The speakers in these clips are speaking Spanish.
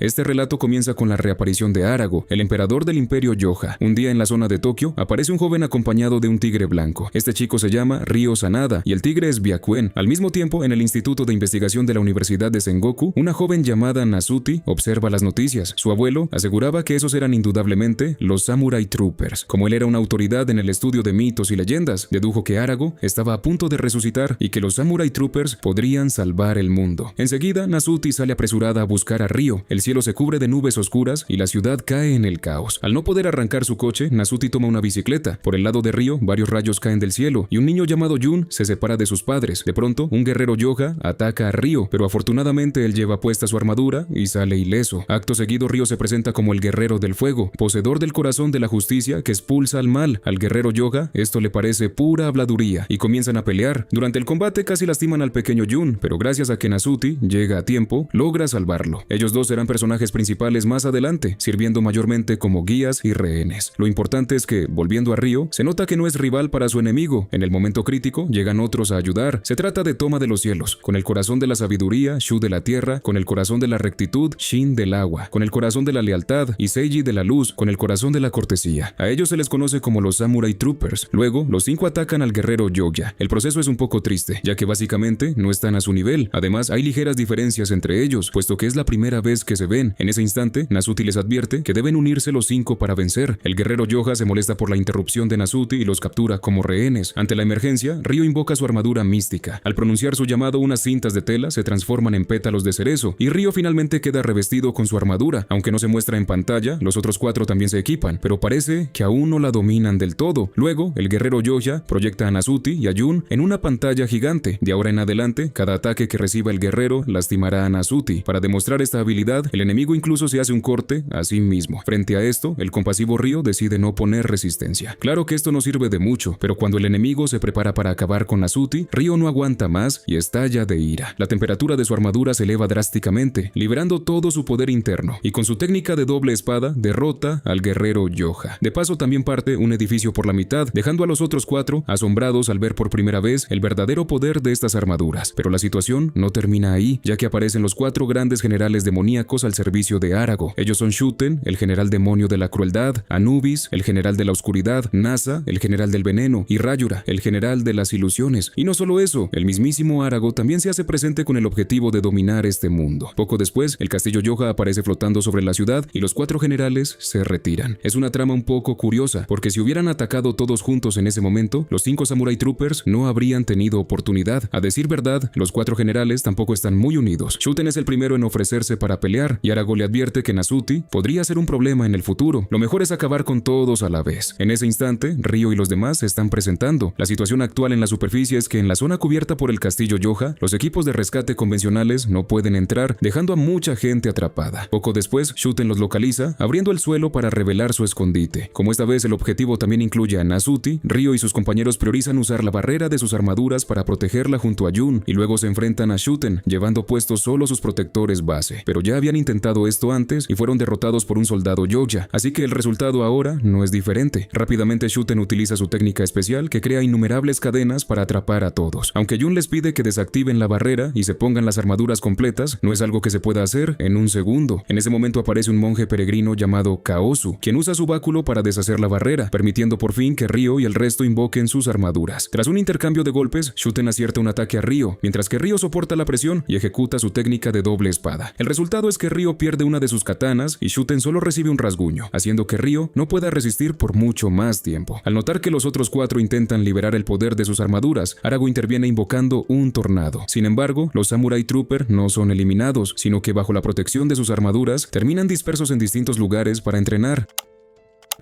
Este relato comienza con la reaparición de Arago, el emperador del imperio Yoja. Un día en la zona de Tokio aparece un joven acompañado de un tigre blanco. Este chico se llama Ryo Sanada y el tigre es Byakuen. Al mismo tiempo, en el Instituto de Investigación de la Universidad de Sengoku, una joven llamada Nazuti observa las noticias. Su abuelo aseguraba que esos eran indudablemente los Samurai Troopers. Como él era una autoridad en el estudio de mitos y leyendas, dedujo que Arago estaba a punto de resucitar y que los Samurai Troopers podrían salvar el mundo. Enseguida, Nazuti sale apresurada a buscar a Ryo. El cielo se cubre de nubes oscuras y la ciudad cae en el caos. Al no poder arrancar su coche, Nazuti toma una bicicleta. Por el lado de Ryo, varios rayos caen del cielo y un niño llamado Jun se separa de sus padres. De pronto, un guerrero Yoja ataca a Ryo, pero afortunadamente él lleva puesta su armadura y sale ileso. Acto seguido, Ryo se presenta como el guerrero del fuego, poseedor del corazón de la justicia que expulsa al mal. Al guerrero Yoja esto le parece pura habladuría y comienzan a pelear. Durante el combate casi lastiman al pequeño Jun, pero gracias a que Nazuti llega a tiempo, logra salvarlo. Ellos dos serán personajes principales más adelante, sirviendo mayormente como guías y rehenes. Lo importante es que, volviendo a Ryo, se nota que no es rival para su enemigo. En el momento crítico, llegan otros a ayudar. Se trata de Toma de los cielos, con el corazón de la sabiduría, Shu de la tierra, con el corazón de la rectitud, Shin del agua, con el corazón de la lealtad y Seiji de la luz, con el corazón de la cortesía. A ellos se les conoce como los Samurai Troopers. Luego, los 5 atacan al guerrero Yoja. El proceso es un poco triste, ya que básicamente no están a su nivel. Además, hay ligeras diferencias entre ellos, puesto que es la primera vez que se ven. En ese instante, Nazuti les advierte que deben unirse los 5 para vencer. El guerrero Yoja se molesta por la interrupción de Nazuti y los captura como rehenes. Ante la emergencia, Ryo invoca su armadura mística. Al pronunciar su llamado, unas cintas de tela se transforman en pétalos de cerezo y Ryo finalmente queda revestido con su armadura. Aunque no se muestra en pantalla, los otros 4 también se equipan, pero parece que aún no la dominan del todo. Luego, el guerrero Yoja proyecta a Nazuti y a Jun en una pantalla gigante. De ahora en adelante, cada ataque que reciba el guerrero lastimará a Nazuti. Para demostrar esta habilidad, el enemigo incluso se hace un corte a sí mismo. Frente a esto, el compasivo Ryo decide no poner resistencia. Claro que esto no sirve de mucho, pero cuando el enemigo se prepara para acabar con Nazuti, Ryo no aguanta más y estalla de ira. La temperatura de su armadura se eleva drásticamente, liberando todo su poder interno, y con su técnica de doble espada, derrota al guerrero Yoja. De paso, también parte un edificio por la mitad, dejando a los otros 4 asombrados al ver por primera vez el verdadero poder de estas armaduras. Pero la situación no termina ahí, ya que aparecen los 4 grandes generales demoníacos al servicio de Arago. Ellos son Shuten, el general demonio de la crueldad, Anubis, el general de la oscuridad, Nasa, el general del veneno, y Rayura, el general de las ilusiones. Y no solo eso, el mismísimo Arago también se hace presente con el objetivo de dominar este mundo. Poco después, el castillo Yoja aparece flotando sobre la ciudad y los 4 generales se retiran. Es una trama un poco curiosa, porque si hubieran atacado todos juntos en ese momento, los 5 Samurai Troopers no habrían tenido oportunidad. A decir verdad, los 4 generales tampoco están muy unidos. Shuten es el primero en ofrecerse para pelear, y Arago le advierte que Nazuti podría ser un problema en el futuro. Lo mejor es acabar con todos a la vez. En ese instante, Ryo y los demás se están presentando. La situación actual en la superficie es que en la zona cubierta por el castillo Yoja, los equipos de rescate convencionales no pueden entrar, dejando a mucha gente atrapada. Poco después, Shuten los localiza, abriendo el suelo para revelar su escondite. Como esta vez el objetivo también incluye a Nazuti, Ryo y sus compañeros priorizan usar la barrera de sus armaduras para protegerla junto a Jun, y luego se enfrentan a Shuten, llevando puestos solo sus protectores base. Pero ya habían intentado esto antes y fueron derrotados por un soldado Yoja, así que el resultado ahora no es diferente. Rápidamente Shuten utiliza su técnica especial que crea innumerables cadenas para atrapar a todos. Aunque Jun les pide que desactiven la barrera y se pongan las armaduras completas, no es algo que se pueda hacer en un segundo. En ese momento aparece un monje peregrino llamado Kaosu, quien usa su báculo para deshacer la barrera, permitiendo por fin que Ryo y el resto invoquen sus armaduras. Tras un intercambio de golpes, Shuten acierta un ataque a Ryo, mientras que Ryo soporta la presión y ejecuta su técnica de doble espada. El resultado es que Ryo pierde una de sus katanas y Shuten solo recibe un rasguño, haciendo que Ryo no pueda resistir por mucho más tiempo. Al notar que los otros 4 intentan liberar el poder de sus armaduras, Arago interviene invocando un tornado. Sin embargo, los Samurai Troopers no son eliminados, sino que bajo la protección de sus armaduras terminan dispersos en distintos lugares para entrenar.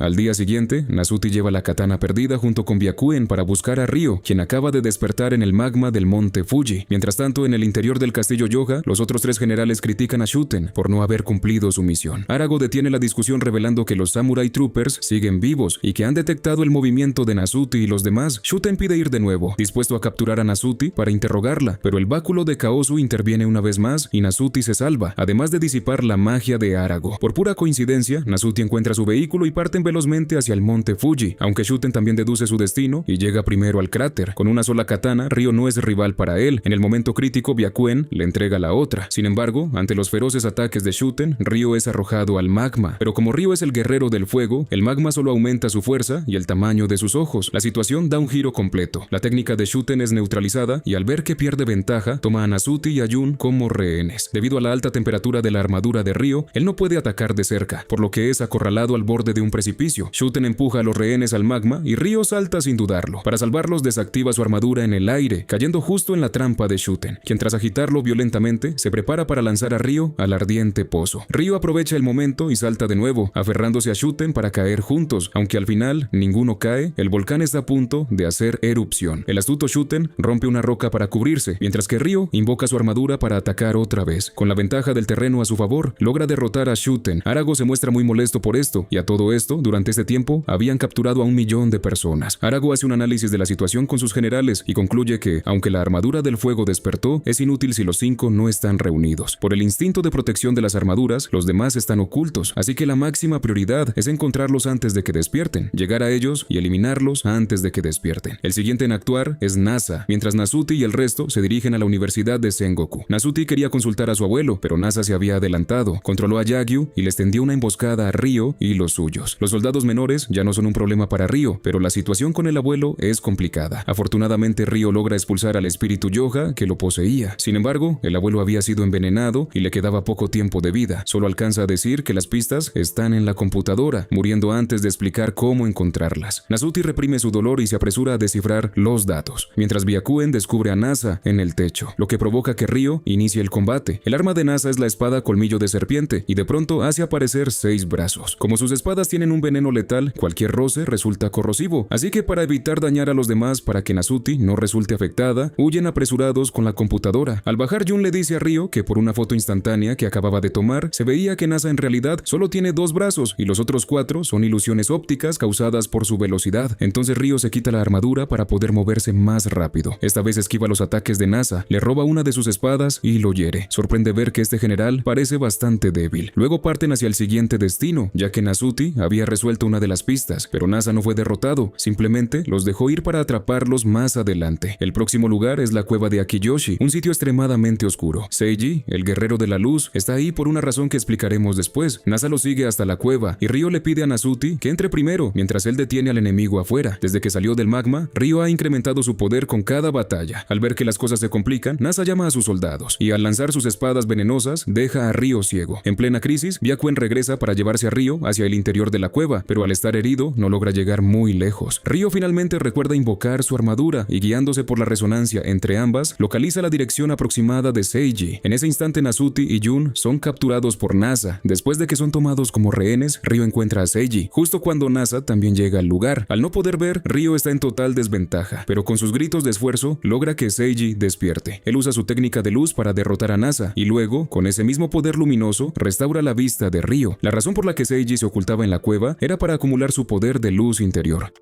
Al día siguiente, Nazuti lleva la katana perdida junto con Byakuen para buscar a Ryo, quien acaba de despertar en el magma del monte Fuji. Mientras tanto, en el interior del castillo Yoja, los otros 3 generales critican a Shuten por no haber cumplido su misión. Arago detiene la discusión revelando que los Samurai Troopers siguen vivos y que han detectado el movimiento de Nazuti y los demás. Shuten pide ir de nuevo, dispuesto a capturar a Nazuti para interrogarla, pero el báculo de Kaosu interviene una vez más y Nazuti se salva, además de disipar la magia de Arago. Por pura coincidencia, Nazuti encuentra su vehículo y parte en velozmente hacia el monte Fuji, aunque Shuten también deduce su destino y llega primero al cráter. Con una sola katana, Ryo no es rival para él. En el momento crítico, Byakuen le entrega la otra. Sin embargo, ante los feroces ataques de Shuten, Ryo es arrojado al magma. Pero como Ryo es el guerrero del fuego, el magma solo aumenta su fuerza y el tamaño de sus ojos. La situación da un giro completo. La técnica de Shuten es neutralizada y al ver que pierde ventaja, toma a Nazuti y a Jun como rehenes. Debido a la alta temperatura de la armadura de Ryo, él no puede atacar de cerca, por lo que es acorralado al borde de un precipicio. Shuten empuja a los rehenes al magma y Ryo salta sin dudarlo. Para salvarlos, desactiva su armadura en el aire, cayendo justo en la trampa de Shuten, quien tras agitarlo violentamente, se prepara para lanzar a Ryo al ardiente pozo. Ryo aprovecha el momento y salta de nuevo, aferrándose a Shuten para caer juntos, aunque al final ninguno cae. El volcán está a punto de hacer erupción. El astuto Shuten rompe una roca para cubrirse, mientras que Ryo invoca su armadura para atacar otra vez. Con la ventaja del terreno a su favor, logra derrotar a Shuten. Arago se muestra muy molesto por esto, y a todo esto, durante este tiempo, habían capturado a 1 millón de personas. Arago hace un análisis de la situación con sus generales y concluye que, aunque la armadura del fuego despertó, es inútil si los 5 no están reunidos. Por el instinto de protección de las armaduras, los demás están ocultos, así que la máxima prioridad es encontrarlos antes de que despierten, llegar a ellos y eliminarlos antes de que despierten. El siguiente en actuar es Nasa, mientras Nazuti y el resto se dirigen a la Universidad de Sengoku. Nazuti quería consultar a su abuelo, pero Nasa se había adelantado, controló a Yagyu y les tendió una emboscada a Ryo y los suyos. Los soldados menores ya no son un problema para Ryo, pero la situación con el abuelo es complicada. Afortunadamente, Ryo logra expulsar al espíritu Yoja que lo poseía. Sin embargo, el abuelo había sido envenenado y le quedaba poco tiempo de vida. Solo alcanza a decir que las pistas están en la computadora, muriendo antes de explicar cómo encontrarlas. Nazuti reprime su dolor y se apresura a descifrar los datos, mientras Byakuen descubre a Nasa en el techo, lo que provoca que Ryo inicie el combate. El arma de Nasa es la espada colmillo de serpiente y de pronto hace aparecer 6 brazos. Como sus espadas tienen un veneno letal, cualquier roce resulta corrosivo, así que para evitar dañar a los demás para que Nazuti no resulte afectada, huyen apresurados con la computadora. Al bajar, Jun le dice a Ryo que por una foto instantánea que acababa de tomar, se veía que Nasa en realidad solo tiene 2 brazos y los otros 4 son ilusiones ópticas causadas por su velocidad. Entonces Ryo se quita la armadura para poder moverse más rápido. Esta vez esquiva los ataques de Nasa, le roba una de sus espadas y lo hiere. Sorprende ver que este general parece bastante débil. Luego parten hacia el siguiente destino, ya que Nazuti había resuelto una de las pistas, pero Nasa no fue derrotado, simplemente los dejó ir para atraparlos más adelante. El próximo lugar es la cueva de Akiyoshi, un sitio extremadamente oscuro. Seiji, el guerrero de la luz, está ahí por una razón que explicaremos después. Nasa lo sigue hasta la cueva y Ryo le pide a Nazuti que entre primero, mientras él detiene al enemigo afuera. Desde que salió del magma, Ryo ha incrementado su poder con cada batalla. Al ver que las cosas se complican, Nasa llama a sus soldados y al lanzar sus espadas venenosas, deja a Ryo ciego. En plena crisis, Byakuen regresa para llevarse a Ryo hacia el interior de la cueva, pero al estar herido, no logra llegar muy lejos. Ryo finalmente recuerda invocar su armadura y guiándose por la resonancia entre ambas, localiza la dirección aproximada de Seiji. En ese instante, Nazuti y Jun son capturados por Nasa. Después de que son tomados como rehenes, Ryo encuentra a Seiji, justo cuando Nasa también llega al lugar. Al no poder ver, Ryo está en total desventaja, pero con sus gritos de esfuerzo, logra que Seiji despierte. Él usa su técnica de luz para derrotar a Nasa, y luego, con ese mismo poder luminoso, restaura la vista de Ryo. La razón por la que Seiji se ocultaba en la cueva era para acumular su poder de luz interior.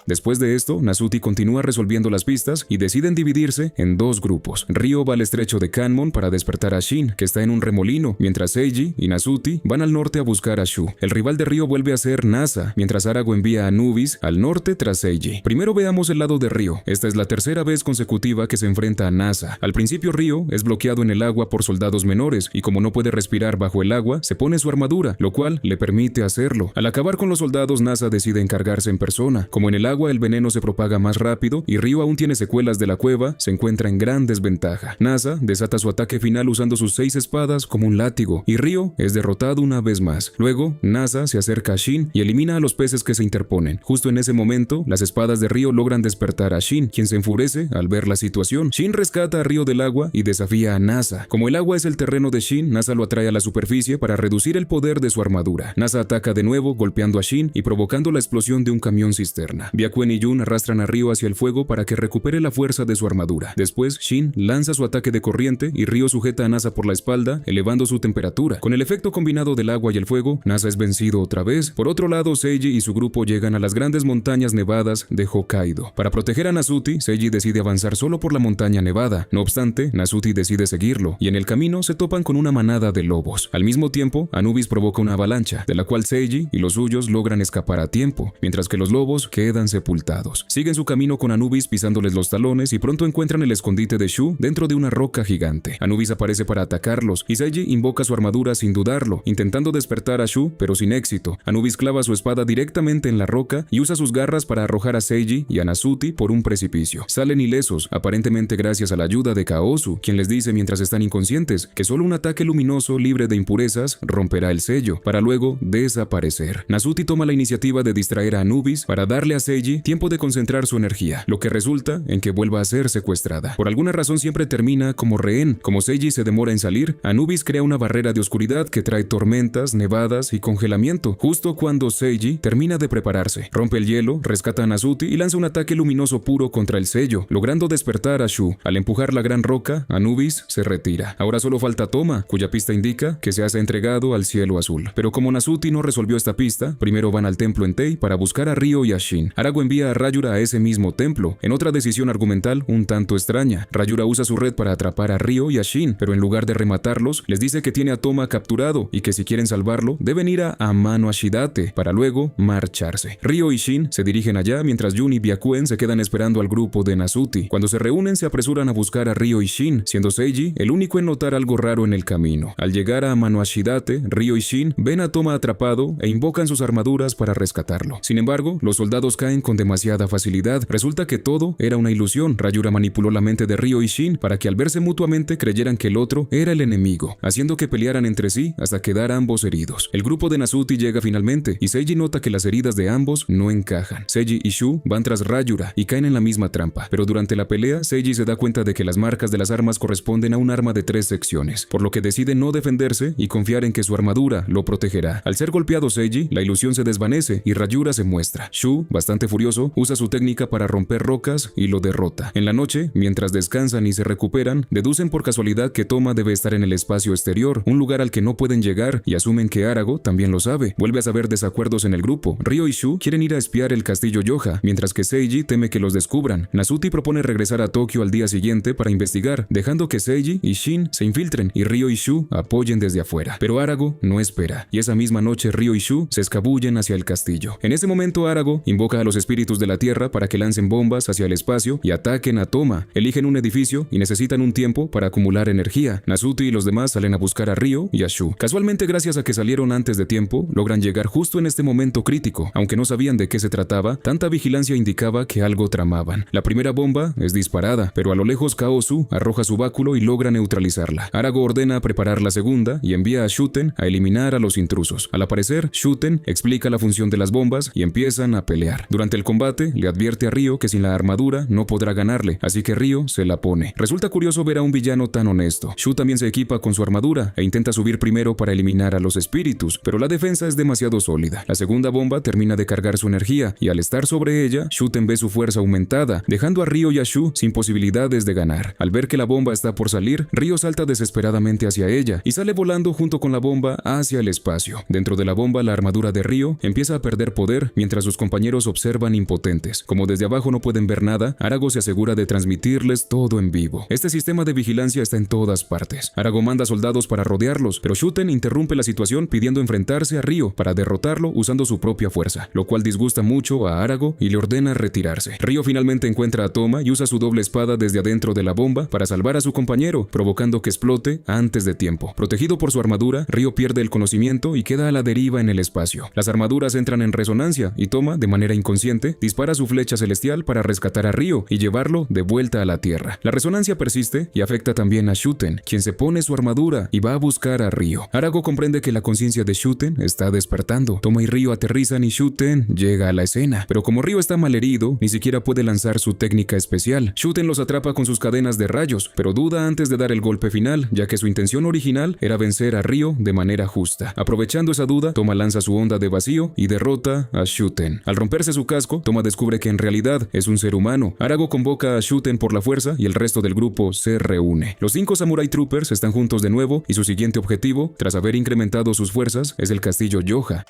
Después de esto, Nazuti continúa resolviendo las pistas y deciden dividirse en 2 grupos. Ryo va al estrecho de Kanmon para despertar a Shin, que está en un remolino, mientras Seiji y Nazuti van al norte a buscar a Shu. El rival de Ryo vuelve a ser Nasa, mientras Arago envía a Anubis al norte tras Seiji. Primero veamos el lado de Ryo. Esta es la tercera vez consecutiva que se enfrenta a Nasa. Al principio, Ryo es bloqueado en el agua por soldados menores y como no puede respirar bajo el agua, se pone su armadura, lo cual le permite hacerlo. Al acabar con los soldados, Nasa decide encargarse en persona. Como en el agua el veneno se propaga más rápido y Ryo aún tiene secuelas de la cueva, se encuentra en gran desventaja. Nasa desata su ataque final usando sus 6 espadas como un látigo y Ryo es derrotado una vez más. Luego, Nasa se acerca a Shin y elimina a los peces que se interponen. Justo en ese momento, las espadas de Ryo logran despertar a Shin, quien se enfurece al ver la situación. Shin rescata a Ryo del agua y desafía a Nasa. Como el agua es el terreno de Shin, Nasa lo atrae a la superficie para reducir el poder de su armadura. Nasa ataca de nuevo, golpeando a Shin y provocando la explosión de un camión cisterna. Byakuen y Jun arrastran a Ryo hacia el fuego para que recupere la fuerza de su armadura. Después, Shin lanza su ataque de corriente y Ryo sujeta a Nasa por la espalda, elevando su temperatura. Con el efecto combinado del agua y el fuego, Nasa es vencido otra vez. Por otro lado, Seiji y su grupo llegan a las grandes montañas nevadas de Hokkaido. Para proteger a Nasuti, Seiji decide avanzar solo por la montaña nevada. No obstante, Nasuti decide seguirlo, y en el camino se topan con una manada de lobos. Al mismo tiempo, Anubis provoca una avalancha, de la cual Seiji y los suyos logran escapar a tiempo, mientras que los lobos quedan sepultados. Siguen su camino con Anubis pisándoles los talones y pronto encuentran el escondite de Shu dentro de una roca gigante. Anubis aparece para atacarlos y Seiji invoca su armadura sin dudarlo, intentando despertar a Shu, pero sin éxito. Anubis clava su espada directamente en la roca y usa sus garras para arrojar a Seiji y a Nasuti por un precipicio. Salen ilesos, aparentemente gracias a la ayuda de Kaosu, quien les dice mientras están inconscientes que solo un ataque luminoso libre de impurezas romperá el sello, para luego desaparecer. Nasuti toma la iniciativa de distraer a Anubis para darle a Seiji tiempo de concentrar su energía, lo que resulta en que vuelva a ser secuestrada. Por alguna razón siempre termina como rehén. Como Seiji se demora en salir, Anubis crea una barrera de oscuridad que trae tormentas, nevadas y congelamiento. Justo cuando Seiji termina de prepararse, rompe el hielo, rescata a Nasuti y lanza un ataque luminoso puro contra el sello, logrando despertar a Shu. Al empujar la gran roca, Anubis se retira. Ahora solo falta Toma, cuya pista indica que se ha entregado al cielo azul. Pero como Nasuti no resolvió esta pista, primero van al templo Entei para buscar a Ryo y a Shin. Arago envía a Rayura a ese mismo templo, en otra decisión argumental un tanto extraña. Rayura usa su red para atrapar a Ryo y a Shin, pero en lugar de rematarlos, les dice que tiene a Toma capturado y que si quieren salvarlo, deben ir a Amano Ashidate para luego marcharse. Ryo y Shin se dirigen allá mientras Jun y Byakuen se quedan esperando al grupo de Nasuti. Cuando se reúnen, se apresuran a buscar a Ryo y Shin, siendo Seiji el único en notar algo raro en el camino. Al llegar a Amano Ashidate, Ryo y Shin ven a Toma atrapado e invocan sus armaduras para rescatarlo. Sin embargo, los soldados caen con demasiada facilidad. Resulta que todo era una ilusión. Rayura manipuló la mente de Ryo y Shin para que al verse mutuamente creyeran que el otro era el enemigo, haciendo que pelearan entre sí hasta quedar ambos heridos. El grupo de Nasuti llega finalmente y Seiji nota que las heridas de ambos no encajan. Seiji y Shu van tras Rayura y caen en la misma trampa, pero durante la pelea Seiji se da cuenta de que las marcas de las armas corresponden a un arma de 3 secciones, por lo que decide no defenderse y confiar en que su armadura lo protegerá. Al ser golpeado Seiji, la ilusión se desvanece y Rayura se muestra. Shu, bastante furioso, usa su técnica para romper rocas y lo derrota. En la noche, mientras descansan y se recuperan, deducen por casualidad que Toma debe estar en el espacio exterior, un lugar al que no pueden llegar, y asumen que Arago también lo sabe. Vuelve a saber desacuerdos en el grupo. Ryo y Shu quieren ir a espiar el castillo Yoja, mientras que Seiji teme que los descubran. Nasuti propone regresar a Tokio al día siguiente para investigar, dejando que Seiji y Shin se infiltren y Ryo y Shu apoyen desde afuera. Pero Arago no espera, y esa misma noche Ryo y Shu se escabullen hacia el castillo. En ese momento Arago invoca a los espíritus de la tierra para que lancen bombas hacia el espacio y ataquen a Toma. Eligen un edificio y necesitan un tiempo para acumular energía. Nasuti y los demás salen a buscar a Ryo y a Shu. Casualmente, gracias a que salieron antes de tiempo, logran llegar justo en este momento crítico. Aunque no sabían de qué se trataba, tanta vigilancia indicaba que algo tramaban. La primera bomba es disparada, pero a lo lejos Kaosu arroja su báculo y logra neutralizarla. Arago ordena preparar la segunda y envía a Shuten a eliminar a los intrusos. Al aparecer, Shuten explica la función de las bombas y empiezan a pelear. Durante el combate, le advierte a Ryo que sin la armadura no podrá ganarle, así que Ryo se la pone. Resulta curioso ver a un villano tan honesto. Shu también se equipa con su armadura e intenta subir primero para eliminar a los espíritus, pero la defensa es demasiado sólida. La segunda bomba termina de cargar su energía y al estar sobre ella, Shuten ve su fuerza aumentada, dejando a Ryo y a Shu sin posibilidades de ganar. Al ver que la bomba está por salir, Ryo salta desesperadamente hacia ella y sale volando junto con la bomba hacia el espacio. Dentro de la bomba, la armadura de Ryo empieza a perder poder mientras sus compañeros observan impotentes. Como desde abajo no pueden ver nada, Arago se asegura de transmitirles todo en vivo. Este sistema de vigilancia está en todas partes. Arago manda soldados para rodearlos, pero Shuten interrumpe la situación pidiendo enfrentarse a Ryo para derrotarlo usando su propia fuerza, lo cual disgusta mucho a Arago y le ordena retirarse. Ryo finalmente encuentra a Toma y usa su doble espada desde adentro de la bomba para salvar a su compañero, provocando que explote antes de tiempo. Protegido por su armadura, Ryo pierde el conocimiento y queda a la deriva en el espacio. Las armaduras entran en resonancia y Toma, de manera inconsciente, dispara su flecha celestial para rescatar a Ryo y llevarlo de vuelta a la Tierra. La resonancia persiste y afecta también a Shuten, quien se pone su armadura y va a buscar a Ryo. Arago comprende que la conciencia de Shuten está despertando. Toma y Ryo aterrizan y Shuten llega a la escena, pero como Ryo está malherido, ni siquiera puede lanzar su técnica especial. Shuten los atrapa con sus cadenas de rayos, pero duda antes de dar el golpe final, ya que su intención original era vencer a Ryo de manera justa. Aprovechando esa duda, Toma lanza su onda de vacío y derrota a Shuten. Al romperse su casco, Toma descubre que en realidad es un ser humano. Arago convoca a Shuten por la fuerza y el resto del grupo se reúne. Los 5 Samurai Troopers están juntos de nuevo y su siguiente objetivo, tras haber incrementado sus fuerzas, es el castillo Yoja.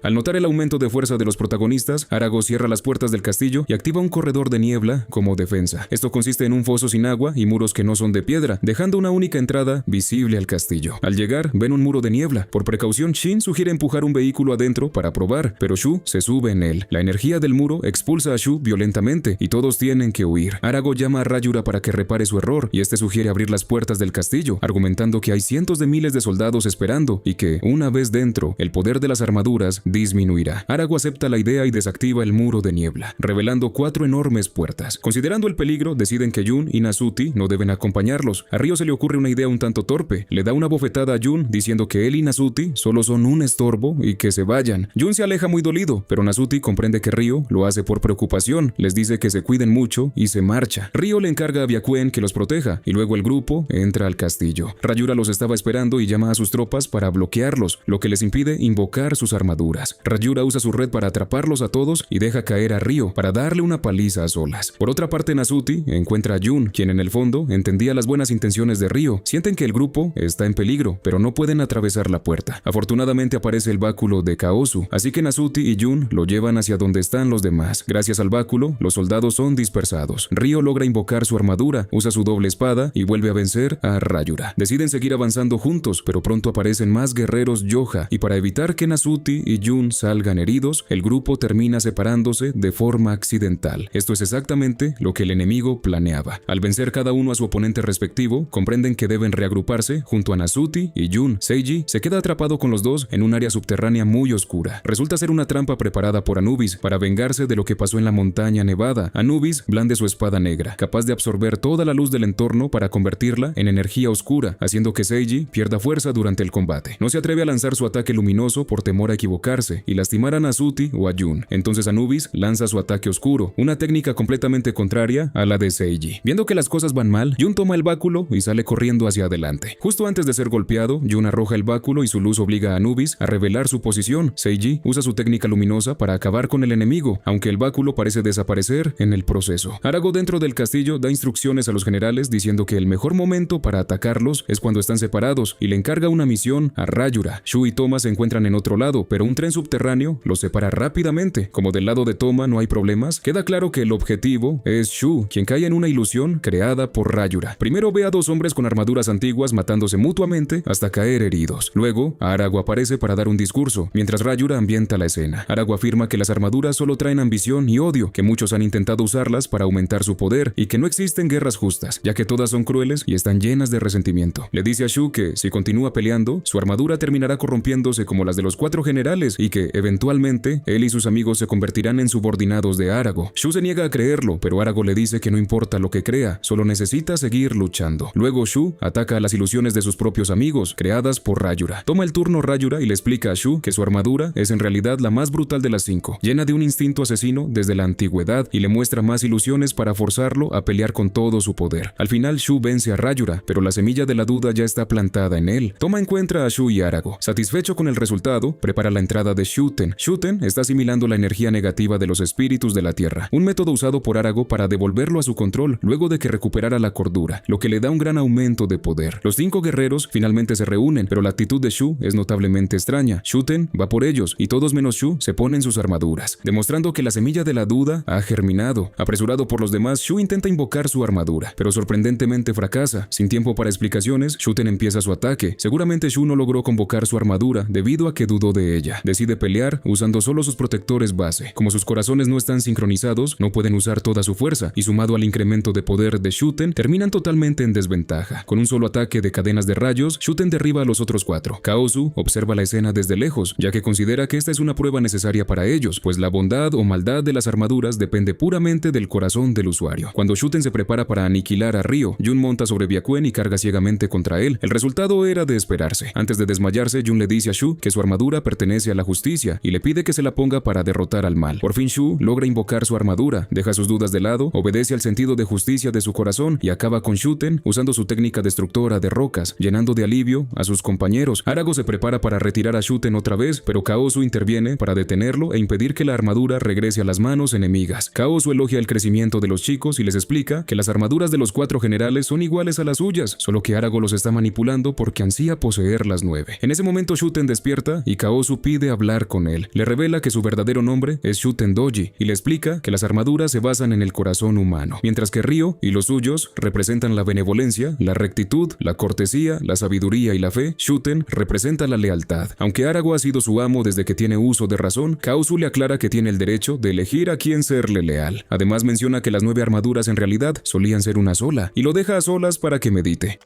Al notar el aumento de fuerza de los protagonistas, Arago cierra las puertas del castillo y activa un corredor de niebla como defensa. Esto consiste en un foso sin agua y muros que no son de piedra, dejando una única entrada visible al castillo. Al llegar, ven un muro de niebla. Por precaución, Shin sugiere empujar un vehículo adentro para probar, pero Shu se sube en él. La energía del muro expulsa a Shu violentamente y todos tienen que huir. Arago llama a Rayura para que repare su error y este sugiere abrir las puertas del castillo, argumentando que hay cientos de miles de soldados esperando y que, una vez dentro, el poder de las armaduras disminuirá. Arago acepta la idea y desactiva el muro de niebla, revelando 4 enormes puertas. Considerando el peligro, deciden que Jun y Nasuti no deben acompañarlos. A Ryo se le ocurre una idea un tanto torpe. Le da una bofetada a Jun diciendo que él y Nasuti solo son un estorbo y que se vayan. Jun se aleja muy dolido, pero Nasuti comprende que Ryo lo hace por preocupación. Les dice que se cuiden mucho y se marcha. Ryo le encarga a Byakuen que los proteja y luego el grupo entra al castillo. Rayura los estaba esperando y llama a sus tropas para bloquearlos, lo que les impide invocar sus armaduras. Rayura usa su red para atraparlos a todos y deja caer a Ryo para darle una paliza a solas. Por otra parte, Nasuti encuentra a Jun, quien en el fondo entendía las buenas intenciones de Ryo. Sienten que el grupo está en peligro, pero no pueden atravesar la puerta. Afortunadamente aparece el báculo de Kaozu, así que Nasuti y Jun lo llevan hacia donde están los demás. Gracias al báculo, los soldados son dispersados. Ryo logra invocar su armadura, usa su doble espada y vuelve a vencer a Rayura. Deciden seguir avanzando juntos, pero pronto aparecen más guerreros Yoja, y para evitar que Nasuti y Jun salgan heridos, el grupo termina separándose de forma accidental. Esto es exactamente lo que el enemigo planeaba. Al vencer cada uno a su oponente respectivo, comprenden que deben reagruparse junto a Nasuti y Jun. Seiji se queda atrapado con los dos en un área subterránea muy oscura. Resulta ser una trampa preparada por Anubis para vengarse de lo que pasó en la montaña nevada. Anubis blande su espada negra, capaz de absorber toda la luz del entorno para convertirla en energía oscura, haciendo que Seiji pierda fuerza durante el combate. No se atreve a lanzar su ataque luminoso por temor a equivocarse y lastimar a Nasuti o a Jun. Entonces Anubis lanza su ataque oscuro, una técnica completamente contraria a la de Seiji. Viendo que las cosas van mal, Jun toma el báculo y sale corriendo hacia adelante. Justo antes de ser golpeado, Jun arroja el báculo y su luz obliga a Anubis a revelar su posición. Seiji usa su técnica luminosa para acabar con el enemigo, aunque el báculo parece desaparecer en el proceso. Arago dentro del castillo da instrucciones a los generales diciendo que el mejor momento para atacarlos es cuando están separados y le encarga una misión a Rayura. Shu y Toma se encuentran en otro lado, pero un tren subterráneo los separa rápidamente. Como del lado de Toma no hay problemas, queda claro que el objetivo es Shu, quien cae en una ilusión creada por Rayura. Primero ve a 2 hombres con armaduras antiguas matándose mutuamente hasta caer heridos. Luego, Arago aparece para dar un discurso, mientras Rayura ambienta la escena. Arago afirma que las armaduras solo traen ambición y odio, que muchos han intentado usarlas para aumentar su poder y que no existen guerras justas, ya que todas son crueles y están llenas de resentimiento. Le dice a Shu que, si continúa peleando, su armadura terminará corrompiéndose como las de los 4 generales y que, eventualmente, él y sus amigos se convertirán en subordinados de Arago. Shu se niega a creerlo, pero Arago le dice que no importa lo que crea, solo necesita seguir luchando. Luego Shu ataca a las ilusiones de sus propios amigos, creadas por Rayura. Toma el turno Rayura y le explica a Shu que su armadura es en realidad la más brutal de las 5, llena de un instinto asesino desde la antigüedad y le muestra más ilusiones para forzarlo a pelear con todo su poder. Al final Shu vence a Rayura, pero la semilla de la duda ya está plantada en él. Toma encuentra a Shu y Arago. Satisfecho con el resultado, prepara la entrada de Shuten. Shuten está asimilando la energía negativa de los espíritus de la tierra, un método usado por Arago para devolverlo a su control luego de que recuperara la cordura, lo que le da un gran aumento de poder. Los 5 guerreros finalmente se reúnen, pero la actitud de Shu es notablemente extraña. Shuten va por ellos y todos menos Shu se ponen sus armaduras, demostrando que la semilla de la duda ha germinado. Apresurado por los demás, Shu intenta invocar su armadura, pero sorprendentemente fracasa. Sin tiempo para explicaciones, Shuten empieza su ataque. Seguramente Shu no logró convocar su armadura debido a que dudó de ella. Decide pelear usando solo sus protectores base. Como sus corazones no están sincronizados, no pueden usar toda su fuerza, y sumado al incremento de poder de Shuten, terminan totalmente en desventaja. Con un solo ataque de cadenas de rayos, Shuten derriba a los otros 4. Kaozu observa la escena desde lejos, ya que considera que esta es una prueba necesaria para ellos, pues la bondad o maldad de las armaduras depende puramente del corazón del usuario. Cuando Shuten se prepara para aniquilar a Ryo, Jun monta sobre Byakuen y carga ciegamente contra él. El resultado era de esperarse. Antes de desmayarse, Jun le dice a Shu que su armadura pertenece a la la justicia y le pide que se la ponga para derrotar al mal. Por fin Shu logra invocar su armadura, deja sus dudas de lado, obedece al sentido de justicia de su corazón y acaba con Shuten usando su técnica destructora de rocas, llenando de alivio a sus compañeros. Arago se prepara para retirar a Shuten otra vez, pero Kaozu interviene para detenerlo e impedir que la armadura regrese a las manos enemigas. Kaozu elogia el crecimiento de los chicos y les explica que las armaduras de los 4 generales son iguales a las suyas, solo que Arago los está manipulando porque ansía poseer las 9. En ese momento Shuten despierta y Kaozu pide hablar con él. Le revela que su verdadero nombre es Shuten Doji y le explica que las armaduras se basan en el corazón humano, mientras que Ryo y los suyos representan la benevolencia, la rectitud, la cortesía, la sabiduría y la fe. Shuten representa la lealtad. Aunque Arago ha sido su amo desde que tiene uso de razón, Kaozu le aclara que tiene el derecho de elegir a quién serle leal. Además menciona que las 9 armaduras en realidad solían ser una sola y lo deja a solas para que medite.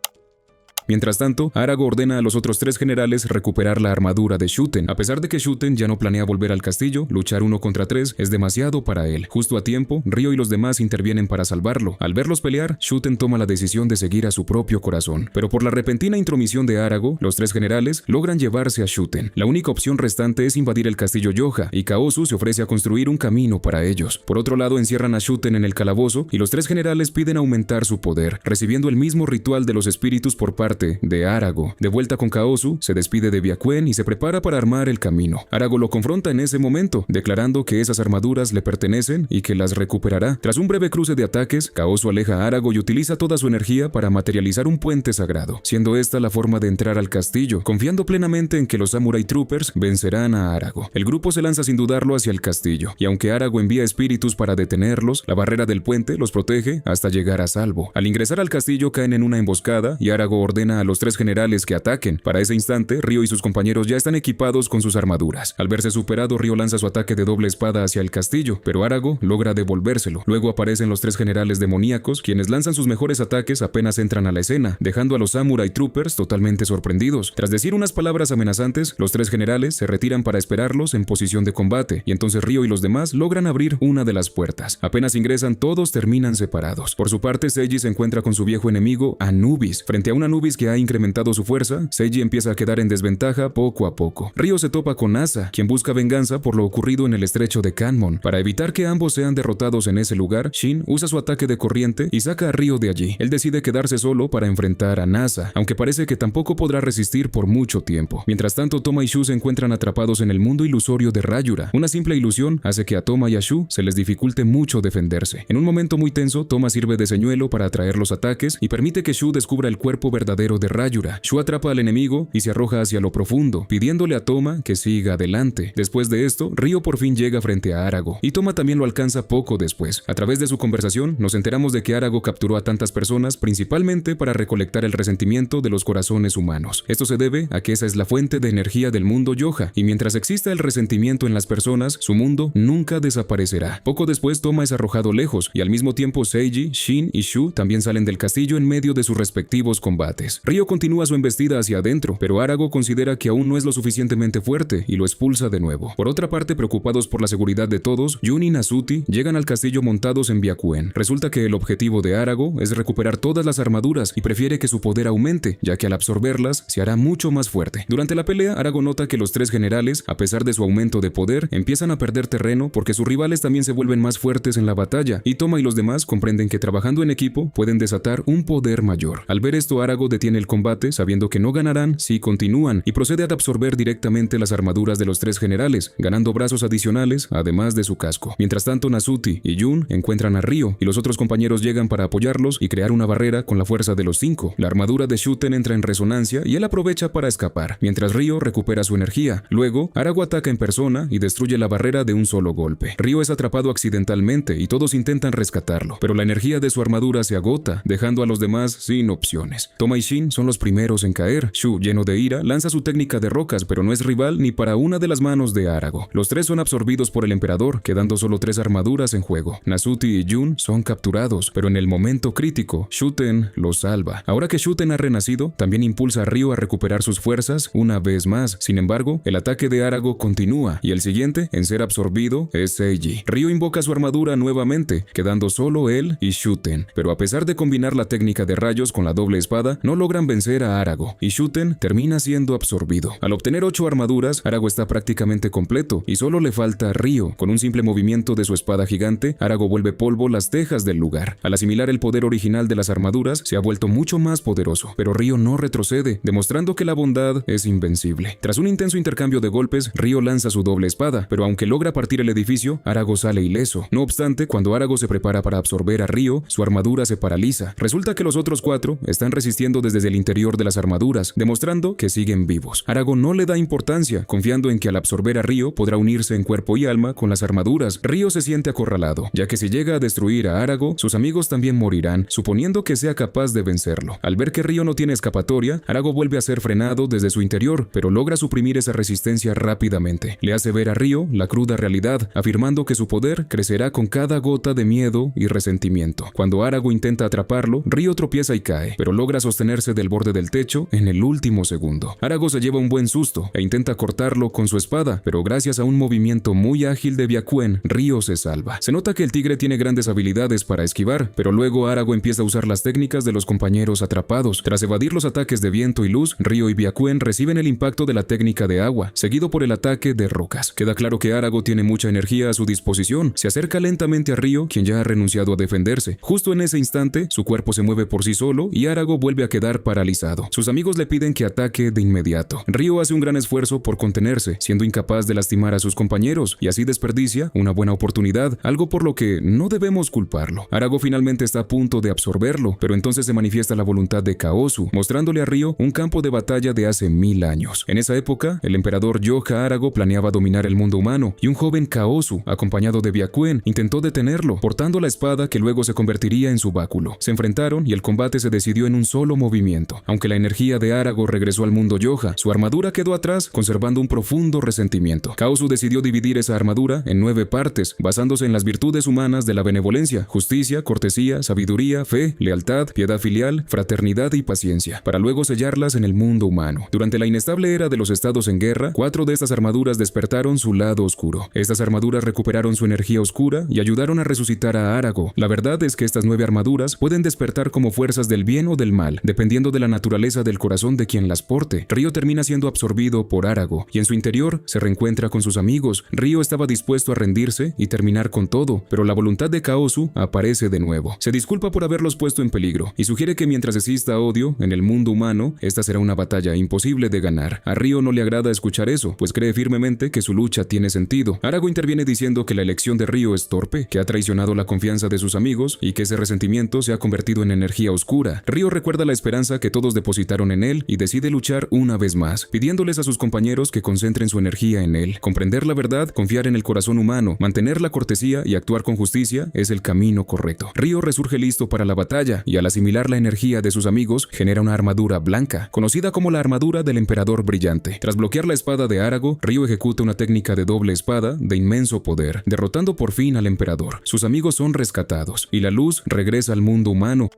Mientras tanto, Arago ordena a los otros 3 generales recuperar la armadura de Shuten. A pesar de que Shuten ya no planea volver al castillo, luchar 1 contra 3 es demasiado para él. Justo a tiempo, Ryo y los demás intervienen para salvarlo. Al verlos pelear, Shuten toma la decisión de seguir a su propio corazón. Pero por la repentina intromisión de Arago, los 3 generales logran llevarse a Shuten. La única opción restante es invadir el castillo Yoja, y Kaozu se ofrece a construir un camino para ellos. Por otro lado, encierran a Shuten en el calabozo, y los 3 generales piden aumentar su poder, recibiendo el mismo ritual de los espíritus por parte de Arago. De vuelta con Kaozu, se despide de Byakuen y se prepara para armar el camino. Arago lo confronta en ese momento, declarando que esas armaduras le pertenecen y que las recuperará. Tras un breve cruce de ataques, Kaozu aleja a Arago y utiliza toda su energía para materializar un puente sagrado, siendo esta la forma de entrar al castillo, confiando plenamente en que los Samurai Troopers vencerán a Arago. El grupo se lanza sin dudarlo hacia el castillo, y aunque Arago envía espíritus para detenerlos, la barrera del puente los protege hasta llegar a salvo. Al ingresar al castillo caen en una emboscada y Arago ordena a los 3 generales que ataquen. Para ese instante, Ryo y sus compañeros ya están equipados con sus armaduras. Al verse superado, Ryo lanza su ataque de doble espada hacia el castillo, pero Arago logra devolvérselo. Luego aparecen los 3 generales demoníacos, quienes lanzan sus mejores ataques apenas entran a la escena, dejando a los Samurai Troopers totalmente sorprendidos. Tras decir unas palabras amenazantes, los 3 generales se retiran para esperarlos en posición de combate, y entonces Ryo y los demás logran abrir una de las puertas. Apenas ingresan, todos terminan separados. Por su parte, Seiji se encuentra con su viejo enemigo, Anubis. Frente a un Anubis que ha incrementado su fuerza, Seiji empieza a quedar en desventaja poco a poco. Ryo se topa con Asa, quien busca venganza por lo ocurrido en el estrecho de Kanmon. Para evitar que ambos sean derrotados en ese lugar, Shin usa su ataque de corriente y saca a Ryo de allí. Él decide quedarse solo para enfrentar a Nasa, aunque parece que tampoco podrá resistir por mucho tiempo. Mientras tanto, Toma y Shu se encuentran atrapados en el mundo ilusorio de Rayura. Una simple ilusión hace que a Toma y a Shu se les dificulte mucho defenderse. En un momento muy tenso, Toma sirve de señuelo para atraer los ataques y permite que Shu descubra el cuerpo verdadero de Rayura. Shu atrapa al enemigo y se arroja hacia lo profundo, pidiéndole a Toma que siga adelante. Después de esto, Ryo por fin llega frente a Arago, y Toma también lo alcanza poco después. A través de su conversación, nos enteramos de que Arago capturó a tantas personas principalmente para recolectar el resentimiento de los corazones humanos. Esto se debe a que esa es la fuente de energía del mundo Yoja, y mientras exista el resentimiento en las personas, su mundo nunca desaparecerá. Poco después, Toma es arrojado lejos, y al mismo tiempo Seiji, Shin y Shu también salen del castillo en medio de sus respectivos combates. Ryo continúa su embestida hacia adentro, pero Arago considera que aún no es lo suficientemente fuerte y lo expulsa de nuevo. Por otra parte, preocupados por la seguridad de todos, Jun y Nasuti llegan al castillo montados en Byakuen. Resulta que el objetivo de Arago es recuperar todas las armaduras y prefiere que su poder aumente, ya que al absorberlas se hará mucho más fuerte. Durante la pelea, Arago nota que los 3 generales, a pesar de su aumento de poder, empiezan a perder terreno porque sus rivales también se vuelven más fuertes en la batalla, y Toma y los demás comprenden que trabajando en equipo pueden desatar un poder mayor. Al ver esto, Arago detiene el combate sabiendo que no ganarán si continúan y procede a absorber directamente las armaduras de los 3 generales, ganando brazos adicionales además de su casco. Mientras tanto, Nasuti y Jun encuentran a Ryo y los otros compañeros llegan para apoyarlos y crear una barrera con la fuerza de los 5. La armadura de Shuten entra en resonancia y él aprovecha para escapar, mientras Ryo recupera su energía. Luego, Arago ataca en persona y destruye la barrera de un solo golpe. Ryo es atrapado accidentalmente y todos intentan rescatarlo, pero la energía de su armadura se agota, dejando a los demás sin opciones. Toma y Shin son los primeros en caer. Shu, lleno de ira, lanza su técnica de rocas, pero no es rival ni para una de las manos de Arago. Los 3 son absorbidos por el emperador, quedando solo 3 armaduras en juego. Nasuti y Jun son capturados, pero en el momento crítico, Shuten los salva. Ahora que Shuten ha renacido, también impulsa a Ryo a recuperar sus fuerzas una vez más. Sin embargo, el ataque de Arago continúa, y el siguiente en ser absorbido es Seiji. Ryo invoca su armadura nuevamente, quedando solo él y Shuten, pero a pesar de combinar la técnica de rayos con la doble espada, no no logran vencer a Arago, y Shuten termina siendo absorbido. Al obtener 8 armaduras, Arago está prácticamente completo, y solo le falta a Ryo. Con un simple movimiento de su espada gigante, Arago vuelve polvo las tejas del lugar. Al asimilar el poder original de las armaduras, se ha vuelto mucho más poderoso, pero Ryo no retrocede, demostrando que la bondad es invencible. Tras un intenso intercambio de golpes, Ryo lanza su doble espada, pero aunque logra partir el edificio, Arago sale ileso. No obstante, cuando Arago se prepara para absorber a Ryo, su armadura se paraliza. Resulta que los otros 4 están resistiendo desde el interior de las armaduras, demostrando que siguen vivos. Arago no le da importancia, confiando en que al absorber a Ryo podrá unirse en cuerpo y alma con las armaduras. Ryo se siente acorralado, ya que si llega a destruir a Arago, sus amigos también morirán, suponiendo que sea capaz de vencerlo. Al ver que Ryo no tiene escapatoria, Arago vuelve a ser frenado desde su interior, pero logra suprimir esa resistencia rápidamente. Le hace ver a Ryo la cruda realidad, afirmando que su poder crecerá con cada gota de miedo y resentimiento. Cuando Arago intenta atraparlo, Ryo tropieza y cae, pero logra sostenerse del borde del techo en el último segundo. Arago se lleva un buen susto e intenta cortarlo con su espada, pero gracias a un movimiento muy ágil de Byakuen, Ryo se salva. Se nota que el tigre tiene grandes habilidades para esquivar, pero luego Arago empieza a usar las técnicas de los compañeros atrapados. Tras evadir los ataques de viento y luz, Ryo y Byakuen reciben el impacto de la técnica de agua, seguido por el ataque de rocas. Queda claro que Arago tiene mucha energía a su disposición. Se acerca lentamente a Ryo, quien ya ha renunciado a defenderse. Justo en ese instante, su cuerpo se mueve por sí solo y Arago vuelve a quedar paralizado. Sus amigos le piden que ataque de inmediato. Ryo hace un gran esfuerzo por contenerse, siendo incapaz de lastimar a sus compañeros, y así desperdicia una buena oportunidad, algo por lo que no debemos culparlo. Arago finalmente está a punto de absorberlo, pero entonces se manifiesta la voluntad de Kaozu, mostrándole a Ryo un campo de batalla de hace 1000 años. En esa época, el emperador Yoja Arago planeaba dominar el mundo humano, y un joven Kaozu, acompañado de Byakuen, intentó detenerlo, portando la espada que luego se convertiría en su báculo. Se enfrentaron y el combate se decidió en un solo movimiento. Aunque la energía de Arago regresó al mundo Yoja, su armadura quedó atrás, conservando un profundo resentimiento. Kaozu decidió dividir esa armadura en 9 partes, basándose en las virtudes humanas de la benevolencia, justicia, cortesía, sabiduría, fe, lealtad, piedad filial, fraternidad y paciencia, para luego sellarlas en el mundo humano. Durante la inestable era de los estados en guerra, 4 de estas armaduras despertaron su lado oscuro. Estas armaduras recuperaron su energía oscura y ayudaron a resucitar a Arago. La verdad es que estas 9 armaduras pueden despertar como fuerzas del bien o del mal, dependiendo de la naturaleza del corazón de quien las porte. Ryo termina siendo absorbido por Arago, y en su interior se reencuentra con sus amigos. Ryo estaba dispuesto a rendirse y terminar con todo, pero la voluntad de Kaozu aparece de nuevo. Se disculpa por haberlos puesto en peligro, y sugiere que mientras exista odio en el mundo humano, esta será una batalla imposible de ganar. A Ryo no le agrada escuchar eso, pues cree firmemente que su lucha tiene sentido. Arago interviene diciendo que la elección de Ryo es torpe, que ha traicionado la confianza de sus amigos, y que ese resentimiento se ha convertido en energía oscura. Ryo recuerda la esperanza que todos depositaron en él y decide luchar una vez más, pidiéndoles a sus compañeros que concentren su energía en él. Comprender la verdad, confiar en el corazón humano, mantener la cortesía y actuar con justicia es el camino correcto. Ryo resurge listo para la batalla, y al asimilar la energía de sus amigos, genera una armadura blanca, conocida como la armadura del emperador brillante. Tras bloquear la espada de Arago, Ryo ejecuta una técnica de doble espada de inmenso poder, derrotando por fin al emperador. Sus amigos son rescatados, y la luz regresa al mundo humano.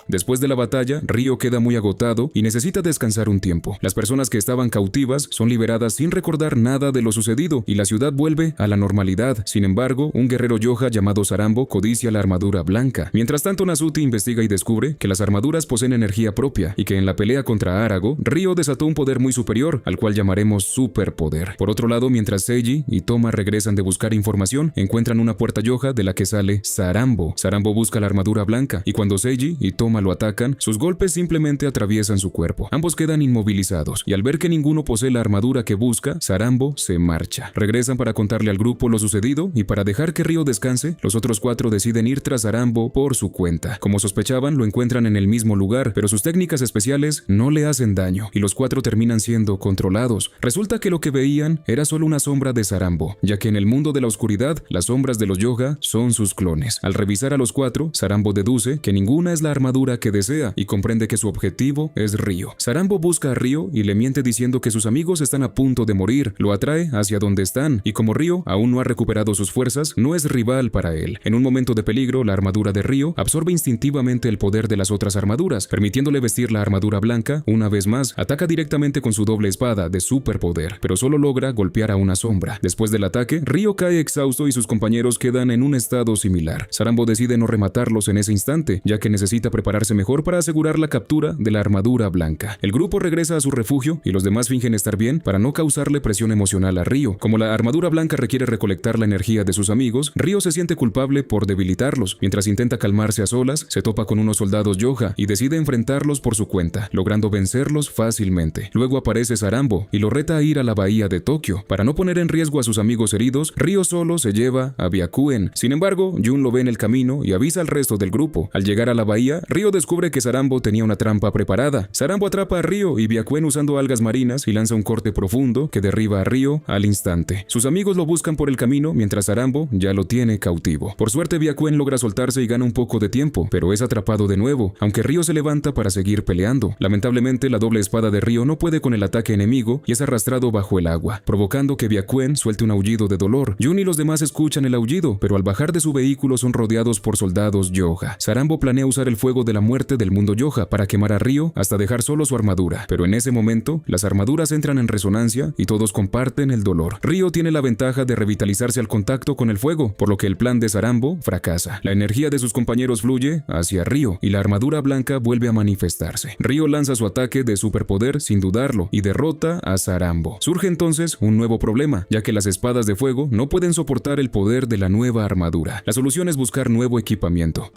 Después de la batalla, Ryo queda muy agotado y necesita descansar un tiempo. Las personas que estaban cautivas son liberadas sin recordar nada de lo sucedido y la ciudad vuelve a la normalidad. Sin embargo, un guerrero Yoja llamado Sarambo codicia la armadura blanca. Mientras tanto, Nasuti investiga y descubre que las armaduras poseen energía propia y que en la pelea contra Arago, Ryo desató un poder muy superior, al cual llamaremos superpoder. Por otro lado, mientras Seiji y Toma regresan de buscar información, encuentran una puerta Yoja de la que sale Sarambo. Sarambo busca la armadura blanca y cuando Seiji y Toma lo atacan, sus golpes simplemente atraviesan su cuerpo. Ambos quedan inmovilizados y al ver que ninguno posee la armadura que busca, Sarambo se marcha. Regresan para contarle al grupo lo sucedido y para dejar que Ryo descanse, los otros 4 deciden ir tras Sarambo por su cuenta. Como sospechaban, lo encuentran en el mismo lugar, pero sus técnicas especiales no le hacen daño y los 4 terminan siendo controlados. Resulta que lo que veían era solo una sombra de Sarambo, ya que en el mundo de la oscuridad, las sombras de los Yoja son sus clones. Al revisar a los 4, Sarambo deduce que ninguna es la armadura que desea y comprende que su objetivo es Ryo. Sarambo busca a Ryo y le miente diciendo que sus amigos están a punto de morir. Lo atrae hacia donde están y como Ryo aún no ha recuperado sus fuerzas, no es rival para él. En un momento de peligro, la armadura de Ryo absorbe instintivamente el poder de las otras armaduras, permitiéndole vestir la armadura blanca. Una vez más, ataca directamente con su doble espada de superpoder, pero solo logra golpear a una sombra. Después del ataque, Ryo cae exhausto y sus compañeros quedan en un estado similar. Sarambo decide no rematarlos en ese instante, ya que necesita preparar prepararse mejor para asegurar la captura de la armadura blanca. El grupo regresa a su refugio y los demás fingen estar bien para no causarle presión emocional a Ryo. Como la armadura blanca requiere recolectar la energía de sus amigos, Ryo se siente culpable por debilitarlos. Mientras intenta calmarse a solas, se topa con unos soldados Yoja y decide enfrentarlos por su cuenta, logrando vencerlos fácilmente. Luego aparece Sarambo y lo reta a ir a la bahía de Tokio. Para no poner en riesgo a sus amigos heridos, Ryo solo se lleva a Byakuen. Sin embargo, Jun lo ve en el camino y avisa al resto del grupo. Al llegar a la bahía, Ryo descubre que Sarambo tenía una trampa preparada. Sarambo atrapa a Ryo y Byakuen usando algas marinas y lanza un corte profundo que derriba a Ryo al instante. Sus amigos lo buscan por el camino mientras Sarambo ya lo tiene cautivo. Por suerte, Byakuen logra soltarse y gana un poco de tiempo, pero es atrapado de nuevo, aunque Ryo se levanta para seguir peleando. Lamentablemente, la doble espada de Ryo no puede con el ataque enemigo y es arrastrado bajo el agua, provocando que Byakuen suelte un aullido de dolor. Jun y los demás escuchan el aullido, pero al bajar de su vehículo son rodeados por soldados Yoja. Sarambo planea usar el fuego de la muerte del mundo Yoja para quemar a Ryo hasta dejar solo su armadura, pero en ese momento, las armaduras entran en resonancia y todos comparten el dolor. Ryo tiene la ventaja de revitalizarse al contacto con el fuego, por lo que el plan de Sarambo fracasa. La energía de sus compañeros fluye hacia Ryo y la armadura blanca vuelve a manifestarse. Ryo lanza su ataque de superpoder sin dudarlo y derrota a Sarambo. Surge entonces un nuevo problema, ya que las espadas de fuego no pueden soportar el poder de la nueva armadura. La solución es buscar nuevo equipamiento.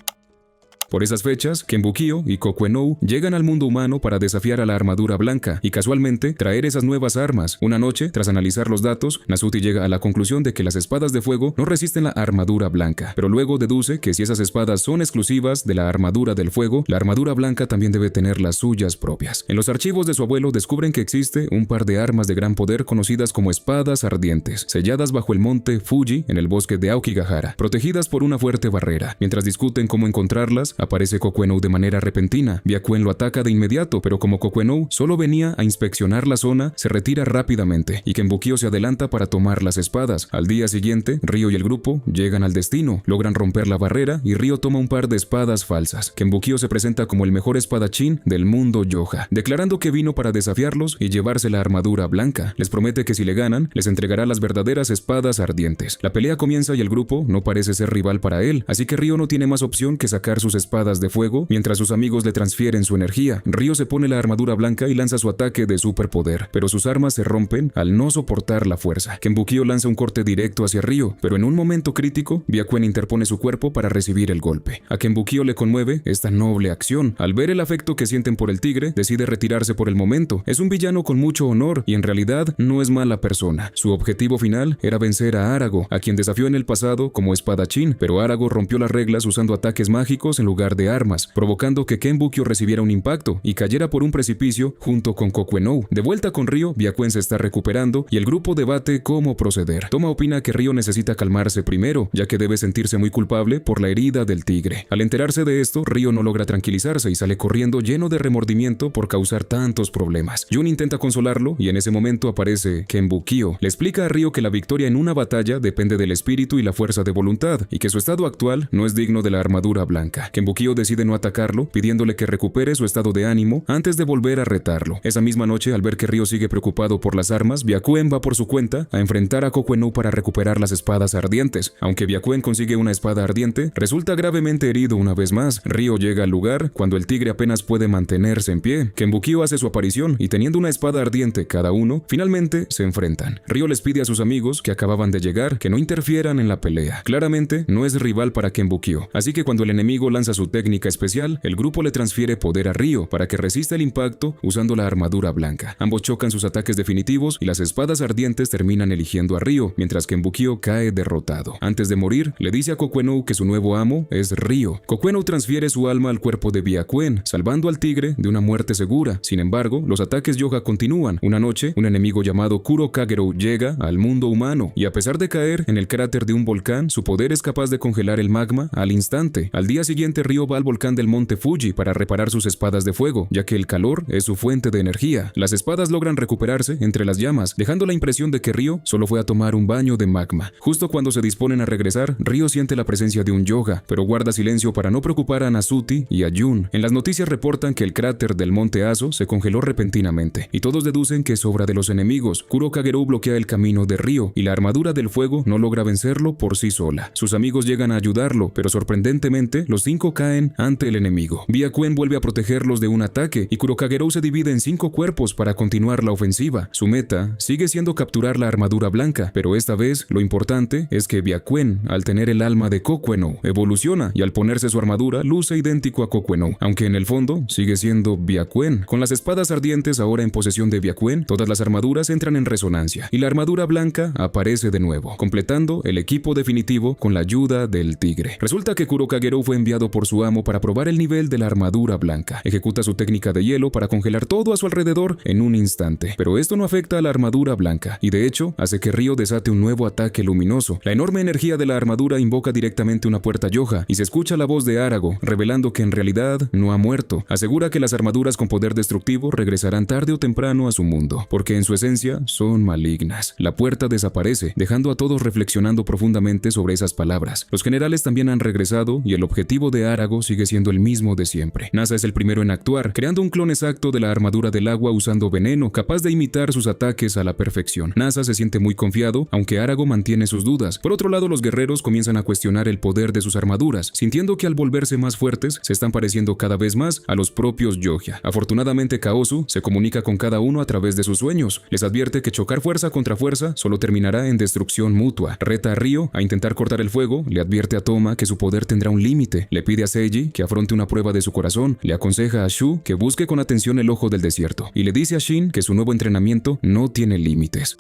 Por esas fechas, Kenbukio y Kokuenou llegan al mundo humano para desafiar a la armadura blanca y casualmente traer esas nuevas armas. Una noche, tras analizar los datos, Nasuti llega a la conclusión de que las espadas de fuego no resisten la armadura blanca, pero luego deduce que si esas espadas son exclusivas de la armadura del fuego, la armadura blanca también debe tener las suyas propias. En los archivos de su abuelo descubren que existe un par de armas de gran poder conocidas como espadas ardientes, selladas bajo el monte Fuji en el bosque de Aokigahara, protegidas por una fuerte barrera. Mientras discuten cómo encontrarlas, aparece Kokuenou de manera repentina. Byakuen lo ataca de inmediato, pero como Kokuenou solo venía a inspeccionar la zona, se retira rápidamente y Kenbukio se adelanta para tomar las espadas. Al día siguiente, Ryo y el grupo llegan al destino, logran romper la barrera y Ryo toma un par de espadas falsas. Kenbukio se presenta como el mejor espadachín del mundo Yoja, declarando que vino para desafiarlos y llevarse la armadura blanca. Les promete que si le ganan, les entregará las verdaderas espadas ardientes. La pelea comienza y el grupo no parece ser rival para él, así que Ryo no tiene más opción que sacar sus espadas de fuego mientras sus amigos le transfieren su energía. Ryo se pone la armadura blanca y lanza su ataque de superpoder, pero sus armas se rompen al no soportar la fuerza. Kenbukio lanza un corte directo hacia Ryo, pero en un momento crítico, Byakuen interpone su cuerpo para recibir el golpe. A Kenbukio le conmueve esta noble acción. Al ver el afecto que sienten por el tigre, decide retirarse por el momento. Es un villano con mucho honor y en realidad no es mala persona. Su objetivo final era vencer a Arago, a quien desafió en el pasado como espadachín, pero Arago rompió las reglas usando ataques mágicos en lugar de armas, provocando que Kenbukio recibiera un impacto y cayera por un precipicio junto con Kokuenou. De vuelta con Ryo, Byakuen se está recuperando y el grupo debate cómo proceder. Toma opina que Ryo necesita calmarse primero, ya que debe sentirse muy culpable por la herida del tigre. Al enterarse de esto, Ryo no logra tranquilizarse y sale corriendo lleno de remordimiento por causar tantos problemas. Jun intenta consolarlo y en ese momento aparece Kenbukio. Le explica a Ryo que la victoria en una batalla depende del espíritu y la fuerza de voluntad y que su estado actual no es digno de la armadura blanca. Kenbukio decide no atacarlo, pidiéndole que recupere su estado de ánimo antes de volver a retarlo. Esa misma noche, al ver que Ryo sigue preocupado por las armas, Byakuen va por su cuenta a enfrentar a Kokuenou para recuperar las espadas ardientes. Aunque Byakuen consigue una espada ardiente, resulta gravemente herido una vez más. Ryo llega al lugar cuando el tigre apenas puede mantenerse en pie. Kenbukio hace su aparición y teniendo una espada ardiente cada uno, finalmente se enfrentan. Ryo les pide a sus amigos que acababan de llegar que no interfieran en la pelea. Claramente no es rival para Kenbukio, así que cuando el enemigo lanza su técnica especial, el grupo le transfiere poder a Ryo para que resista el impacto usando la armadura blanca. Ambos chocan sus ataques definitivos y las espadas ardientes terminan eligiendo a Ryo, mientras que Kenbukio cae derrotado. Antes de morir, le dice a Kokuenou que su nuevo amo es Ryo. Kokuenou transfiere su alma al cuerpo de Byakuen, salvando al tigre de una muerte segura. Sin embargo, los ataques Yoja continúan. Una noche, un enemigo llamado Kuro Kagerou llega al mundo humano y a pesar de caer en el cráter de un volcán, su poder es capaz de congelar el magma al instante. Al día siguiente, Ryo va al volcán del monte Fuji para reparar sus espadas de fuego, ya que el calor es su fuente de energía. Las espadas logran recuperarse entre las llamas, dejando la impresión de que Ryo solo fue a tomar un baño de magma. Justo cuando se disponen a regresar, Ryo siente la presencia de un Yoja, pero guarda silencio para no preocupar a Nasuti y a Jun. En las noticias reportan que el cráter del monte Aso se congeló repentinamente, y todos deducen que es obra de los enemigos. Kuro Kagerou bloquea el camino de Ryo, y la armadura del fuego no logra vencerlo por sí sola. Sus amigos llegan a ayudarlo, pero sorprendentemente, los 5 solo caen ante el enemigo. Byakuen vuelve a protegerlos de un ataque y Kurokagero se divide en 5 cuerpos para continuar la ofensiva. Su meta sigue siendo capturar la armadura blanca, pero esta vez lo importante es que Byakuen, al tener el alma de Kokueno, evoluciona y al ponerse su armadura luce idéntico a Kokueno, aunque en el fondo sigue siendo Byakuen. Con las espadas ardientes ahora en posesión de Byakuen, todas las armaduras entran en resonancia y la armadura blanca aparece de nuevo, completando el equipo definitivo con la ayuda del tigre. Resulta que Kurokagero fue enviado por su amo para probar el nivel de la armadura blanca. Ejecuta su técnica de hielo para congelar todo a su alrededor en un instante, pero esto no afecta a la armadura blanca y de hecho hace que Ryo desate un nuevo ataque luminoso. La enorme energía de la armadura invoca directamente una puerta Yoja y se escucha la voz de Arago revelando que en realidad no ha muerto. Asegura que las armaduras con poder destructivo regresarán tarde o temprano a su mundo, porque en su esencia son malignas. La puerta desaparece, dejando a todos reflexionando profundamente sobre esas palabras. Los generales también han regresado y el objetivo de Arago sigue siendo el mismo de siempre. Nasa es el primero en actuar, creando un clon exacto de la armadura del agua usando veneno, capaz de imitar sus ataques a la perfección. Nasa se siente muy confiado, aunque Arago mantiene sus dudas. Por otro lado, los guerreros comienzan a cuestionar el poder de sus armaduras, sintiendo que al volverse más fuertes, se están pareciendo cada vez más a los propios Yoja. Afortunadamente, Kaozu se comunica con cada uno a través de sus sueños. Les advierte que chocar fuerza contra fuerza solo terminará en destrucción mutua. Reta a Ryo a intentar cortar el fuego, le advierte a Toma que su poder tendrá un límite, le pide a Seiji que afronte una prueba de su corazón, le aconseja a Shu que busque con atención el ojo del desierto, y le dice a Shin que su nuevo entrenamiento no tiene límites.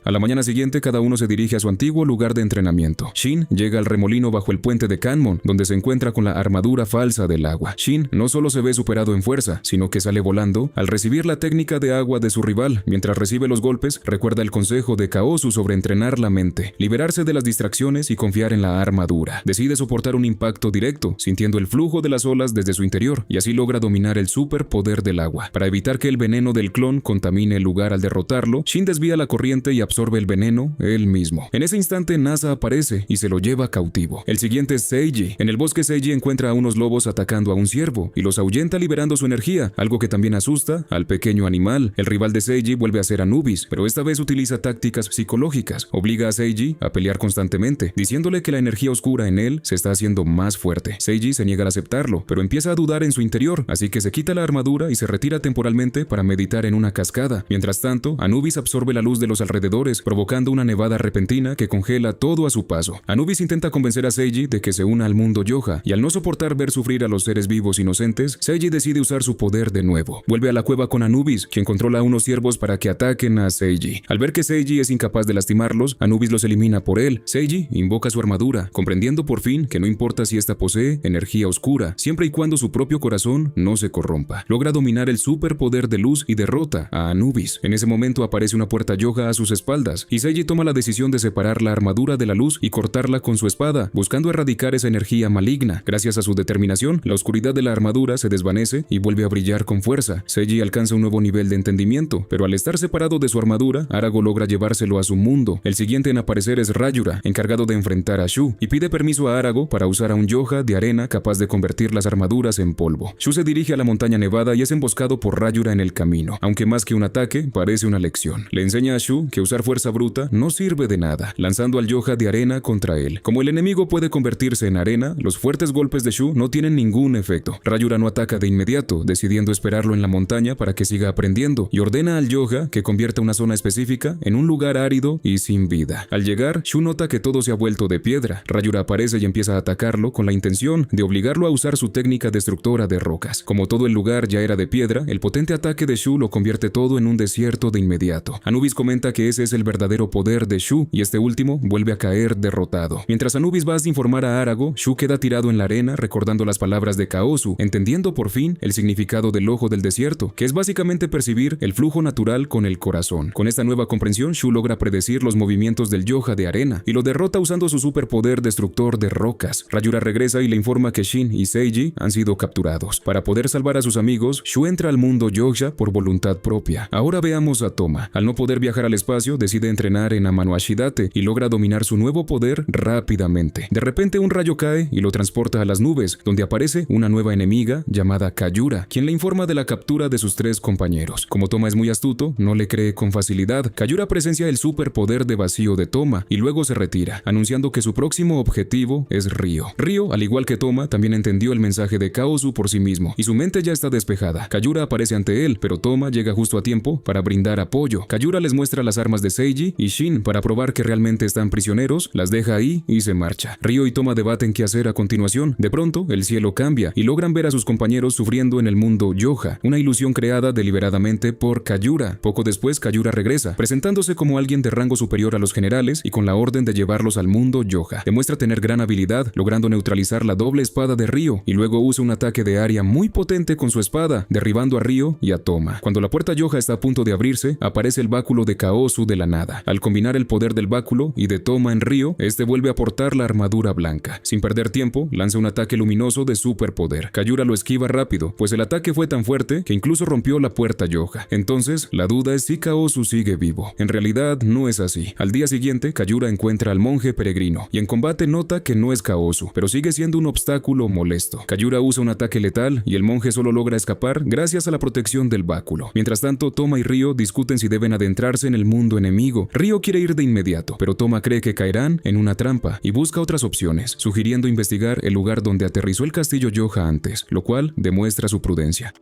A la mañana siguiente, cada uno se dirige a su antiguo lugar de entrenamiento. Shin llega al remolino bajo el puente de Kanmon, donde se encuentra con la armadura falsa del agua. Shin no solo se ve superado en fuerza, sino que sale volando al recibir la técnica de agua de su rival. Mientras recibe los golpes, recuerda el consejo de Kaozu sobre entrenar la mente, liberarse de las distracciones y confiar en la armadura. Decide soportar un impacto directo, sintiendo el flujo de las olas desde su interior, y así logra dominar el superpoder del agua. Para evitar que el veneno del clon contamine el lugar al derrotarlo, Shin desvía la corriente y absorbe el veneno él mismo. En ese instante Nasa aparece y se lo lleva cautivo. El siguiente es Seiji. En el bosque Seiji encuentra a unos lobos atacando a un ciervo y los ahuyenta liberando su energía, algo que también asusta al pequeño animal. El rival de Seiji vuelve a ser Anubis, pero esta vez utiliza tácticas psicológicas. Obliga a Seiji a pelear constantemente, diciéndole que la energía oscura en él se está haciendo más fuerte. Seiji se niega a aceptarlo, pero empieza a dudar en su interior, así que se quita la armadura y se retira temporalmente para meditar en una cascada. Mientras tanto, Anubis absorbe la luz de los alrededores, provocando una nevada repentina que congela todo a su paso. Anubis intenta convencer a Seiji de que se una al mundo Yoja, y al no soportar ver sufrir a los seres vivos inocentes, Seiji decide usar su poder de nuevo. Vuelve a la cueva con Anubis, quien controla a unos ciervos para que ataquen a Seiji. Al ver que Seiji es incapaz de lastimarlos, Anubis los elimina por él. Seiji invoca su armadura, comprendiendo por fin que no importa si ésta posee energía oscura, siempre y cuando su propio corazón no se corrompa. Logra dominar el superpoder de luz y derrota a Anubis. En ese momento aparece una puerta Yoja a sus espaldas, y Seiji toma la decisión de separar la armadura de la luz y cortarla con su espada, buscando erradicar esa energía maligna. Gracias a su determinación, la oscuridad de la armadura se desvanece y vuelve a brillar con fuerza. Seiji alcanza un nuevo nivel de entendimiento, pero al estar separado de su armadura, Arago logra llevárselo a su mundo. El siguiente en aparecer es Rayura, encargado de enfrentar a Shu, y pide permiso a Arago para usar a un Yoja de arena capaz de convertir las armaduras en polvo. Shu se dirige a la montaña nevada y es emboscado por Rayura en el camino, aunque más que un ataque, parece una lección. Le enseña a Shu que usar fuerza bruta no sirve de nada, lanzando al Yoja de arena contra él. Como el enemigo puede convertirse en arena, los fuertes golpes de Shu no tienen ningún efecto. Rayura no ataca de inmediato, decidiendo esperarlo en la montaña para que siga aprendiendo, y ordena al Yoja que convierta una zona específica en un lugar árido y sin vida. Al llegar, Shu nota que todo se ha vuelto de piedra. Rayura aparece y empieza a atacarlo con la intención de obligarlo a usar su técnica destructora de rocas. Como todo el lugar ya era de piedra, el potente ataque de Shu lo convierte todo en un desierto de inmediato. Anubis comenta que ese es el verdadero poder de Shu, y este último vuelve a caer derrotado. Mientras Anubis va a informar a Arago, Shu queda tirado en la arena recordando las palabras de Kaozu, entendiendo por fin el significado del ojo del desierto, que es básicamente percibir el flujo natural con el corazón. Con esta nueva comprensión, Shu logra predecir los movimientos del Yoja de arena y lo derrota usando su superpoder destructor de rocas. Rayura regresa y le informa que Shin y Seiji han sido capturados. Para poder salvar a sus amigos, Shu entra al mundo Yoja por voluntad propia. Ahora veamos a Toma. Al no poder viajar al espacio inicio decide entrenar en Amano Ashidate y logra dominar su nuevo poder rápidamente. De repente un rayo cae y lo transporta a las nubes, donde aparece una nueva enemiga llamada Kayura, quien le informa de la captura de sus 3 compañeros. Como Toma es muy astuto, no le cree con facilidad. Kayura presencia el superpoder de vacío de Toma y luego se retira, anunciando que su próximo objetivo es Ryo. Ryo, al igual que Toma, también entendió el mensaje de Kaozu por sí mismo y su mente ya está despejada. Kayura aparece ante él, pero Toma llega justo a tiempo para brindar apoyo. Kayura les muestra las armas de Seiji y Shin para probar que realmente están prisioneros, las deja ahí y se marcha. Ryo y Toma debaten qué hacer a continuación. De pronto, el cielo cambia y logran ver a sus compañeros sufriendo en el mundo Yoha, una ilusión creada deliberadamente por Kayura. Poco después, Kayura regresa, presentándose como alguien de rango superior a los generales y con la orden de llevarlos al mundo Yoha. Demuestra tener gran habilidad, logrando neutralizar la doble espada de Ryo, y luego usa un ataque de área muy potente con su espada, derribando a Ryo y a Toma. Cuando la puerta Yoha está a punto de abrirse, aparece el báculo de Kaozu de la nada. Al combinar el poder del báculo y de Toma en Ryo, este vuelve a portar la armadura blanca. Sin perder tiempo, lanza un ataque luminoso de superpoder. Kayura lo esquiva rápido, pues el ataque fue tan fuerte que incluso rompió la puerta Yoha. Entonces, la duda es si Kaozu sigue vivo. En realidad, no es así. Al día siguiente, Kayura encuentra al monje peregrino, y en combate nota que no es Kaozu, pero sigue siendo un obstáculo molesto. Kayura usa un ataque letal, y el monje solo logra escapar gracias a la protección del báculo. Mientras tanto, Toma y Ryo discuten si deben adentrarse en el mundo enemigo. Ryo quiere ir de inmediato, pero Toma cree que caerán en una trampa y busca otras opciones, sugiriendo investigar el lugar donde aterrizó el castillo Yoha antes, lo cual demuestra su prudencia.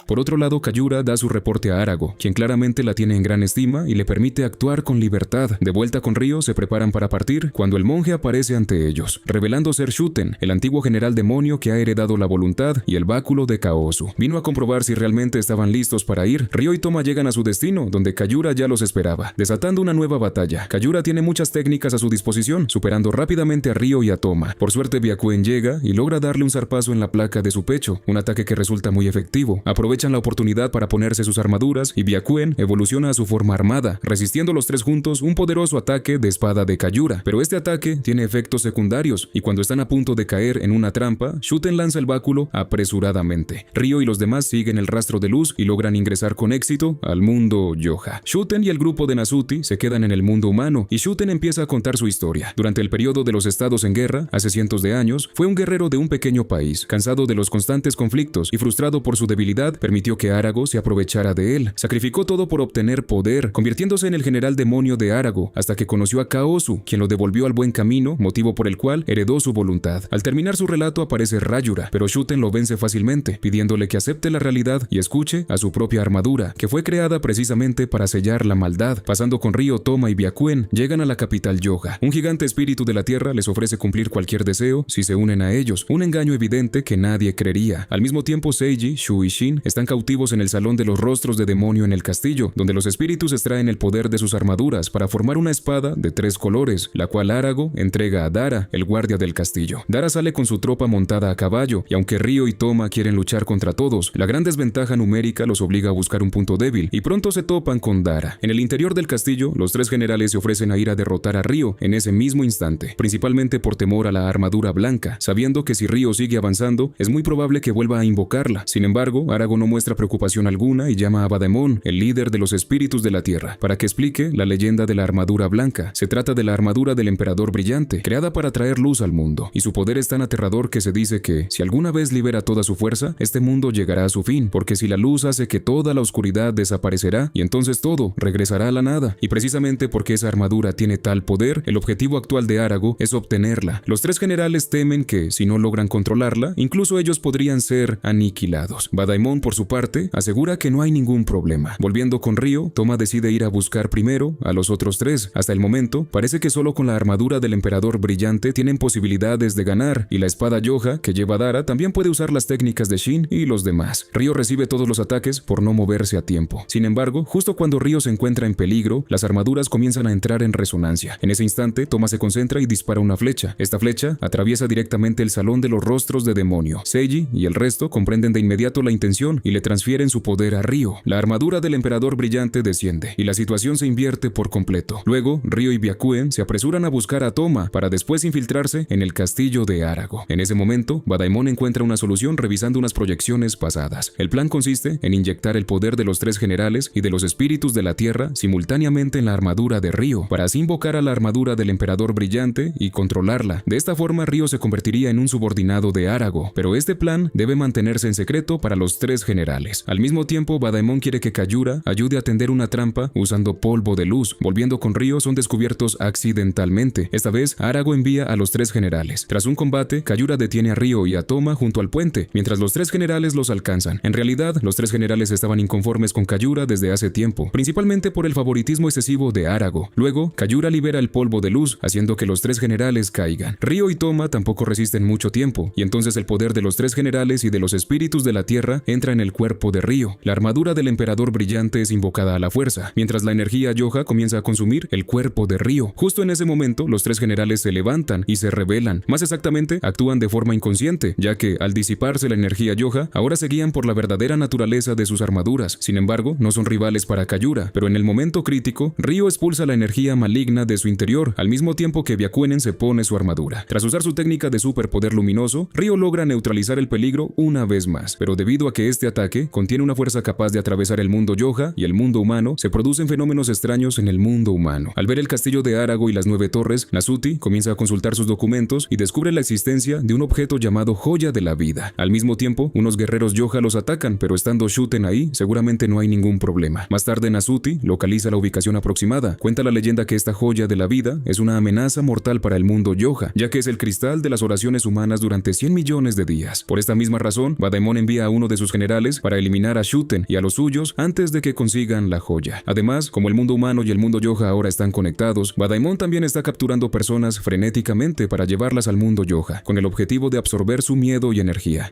Por otro lado, Kayura da su reporte a Arago, quien claramente la tiene en gran estima y le permite actuar con libertad. De vuelta con Ryo, se preparan para partir cuando el monje aparece ante ellos, revelando ser Shuten, el antiguo general demonio que ha heredado la voluntad y el báculo de Kaozu. Vino a comprobar si realmente estaban listos para ir. Ryo y Toma llegan a su destino, donde Kayura ya los esperaba, desatando una nueva batalla. Kayura tiene muchas técnicas a su disposición, superando rápidamente a Ryo y a Toma. Por suerte, Byakuen llega y logra darle un zarpazo en la placa de su pecho, un ataque que resulta muy efectivo. Aprovechan la oportunidad para ponerse sus armaduras y Byakuen evoluciona a su forma armada, resistiendo los 3 juntos un poderoso ataque de espada de Kayura. Pero este ataque tiene efectos secundarios y cuando están a punto de caer en una trampa, Shuten lanza el báculo apresuradamente. Ryo y los demás siguen el rastro de luz y logran ingresar con éxito al mundo Yoha. Shuten y el grupo de Nasuti se quedan en el mundo humano y Shuten empieza a contar su historia. Durante el periodo de los estados en guerra, hace cientos de años, fue un guerrero de un pequeño país, cansado de los constantes conflictos y frustrado por su debilidad, permitió que Arago se aprovechara de él. Sacrificó todo por obtener poder, convirtiéndose en el general demonio de Arago, hasta que conoció a Kaozu, quien lo devolvió al buen camino, motivo por el cual heredó su voluntad. Al terminar su relato aparece Rayura, pero Shuten lo vence fácilmente, pidiéndole que acepte la realidad y escuche a su propia armadura, que fue creada precisamente para sellar la maldad. Pasando con Ryo, Toma y Byakuen, llegan a la capital Yoha. Un gigante espíritu de la tierra les ofrece cumplir cualquier deseo si se unen a ellos, un engaño evidente que nadie creería. Al mismo tiempo, Seiji, Shu y Shin están cautivos en el salón de los rostros de demonio en el castillo, donde los espíritus extraen el poder de sus armaduras para formar una espada de 3 colores, la cual Arago entrega a Dara, el guardia del castillo. Dara sale con su tropa montada a caballo, y aunque Ryo y Toma quieren luchar contra todos, la gran desventaja numérica los obliga a buscar un punto débil, y pronto se topan con Dara. En el interior del castillo, los 3 generales se ofrecen a ir a derrotar a Ryo en ese mismo instante, principalmente por temor a la armadura blanca, sabiendo que si Ryo sigue avanzando, es muy probable que vuelva a invocarla. Sin embargo, Arago no muestra preocupación alguna y llama a Vademon, el líder de los espíritus de la tierra, para que explique la leyenda de la armadura blanca. Se trata de la armadura del emperador brillante, creada para traer luz al mundo, y su poder es tan aterrador que se dice que, si alguna vez libera toda su fuerza, este mundo llegará a su fin, porque si la luz hace que toda la oscuridad desaparecerá, y entonces todo regresará a la nada. Y precisamente porque esa armadura tiene tal poder, el objetivo actual de Arago es obtenerla. Los 3 generales temen que, si no logran controlarla, incluso ellos podrían ser aniquilados. Vademon, por su parte, asegura que no hay ningún problema. Volviendo con Ryo, Toma decide ir a buscar primero a los otros 3. Hasta el momento, parece que solo con la armadura del emperador brillante tienen posibilidades de ganar, y la espada Yoha que lleva Dara también puede usar las técnicas de Shin y los demás. Ryo recibe todos los ataques por no moverse a tiempo. Sin embargo, justo cuando Ryo se encuentra en peligro, las armaduras comienzan a entrar en resonancia. En ese instante, Toma se concentra y dispara una flecha. Esta flecha atraviesa directamente el salón de los rostros de demonio. Seiji y el resto comprenden de inmediato la intención situación y le transfieren su poder a Ryo. La armadura del emperador brillante desciende y la situación se invierte por completo. Luego, Ryo y Byakuen se apresuran a buscar a Toma para después infiltrarse en el castillo de Arago. En ese momento, Badaemon encuentra una solución revisando unas proyecciones pasadas. El plan consiste en inyectar el poder de los 3 generales y de los espíritus de la tierra simultáneamente en la armadura de Ryo, para así invocar a la armadura del emperador brillante y controlarla. De esta forma, Ryo se convertiría en un subordinado de Arago, pero este plan debe mantenerse en secreto para los 3 generales. Al mismo tiempo, Badaemon quiere que Kayura ayude a tender una trampa usando polvo de luz. Volviendo con Ryo, son descubiertos accidentalmente. Esta vez, Arago envía a los 3 generales. Tras un combate, Kayura detiene a Ryo y a Toma junto al puente, mientras los 3 generales los alcanzan. En realidad, los 3 generales estaban inconformes con Kayura desde hace tiempo, principalmente por el favoritismo excesivo de Arago. Luego, Kayura libera el polvo de luz, haciendo que los 3 generales caigan. Ryo y Toma tampoco resisten mucho tiempo, y entonces el poder de los 3 generales y de los espíritus de la tierra entra en el cuerpo de Ryo. La armadura del emperador brillante es invocada a la fuerza, mientras la energía Yoja comienza a consumir el cuerpo de Ryo. Justo en ese momento, los 3 generales se levantan y se rebelan. Más exactamente, actúan de forma inconsciente, ya que al disiparse la energía Yoja, ahora se guían por la verdadera naturaleza de sus armaduras. Sin embargo, no son rivales para Kayura, pero en el momento crítico, Ryo expulsa la energía maligna de su interior, al mismo tiempo que Byakuen se pone su armadura. Tras usar su técnica de superpoder luminoso, Ryo logra neutralizar el peligro una vez más, pero debido a que este ataque contiene una fuerza capaz de atravesar el mundo Yoja y el mundo humano, se producen fenómenos extraños en el mundo humano. Al ver el castillo de Arago y las 9 torres, Nasuti comienza a consultar sus documentos y descubre la existencia de un objeto llamado Joya de la Vida. Al mismo tiempo, unos guerreros Yoja los atacan, pero estando Shuten ahí, seguramente no hay ningún problema. Más tarde, Nasuti localiza la ubicación aproximada. Cuenta la leyenda que esta Joya de la Vida es una amenaza mortal para el mundo Yoja, ya que es el cristal de las oraciones humanas durante 100 millones de días. Por esta misma razón, Badaemon envía a uno de sus generales para eliminar a Shuten y a los suyos antes de que consigan la joya. Además, como el mundo humano y el mundo Yoja ahora están conectados, Badaemon también está capturando personas frenéticamente para llevarlas al mundo Yoja, con el objetivo de absorber su miedo y energía.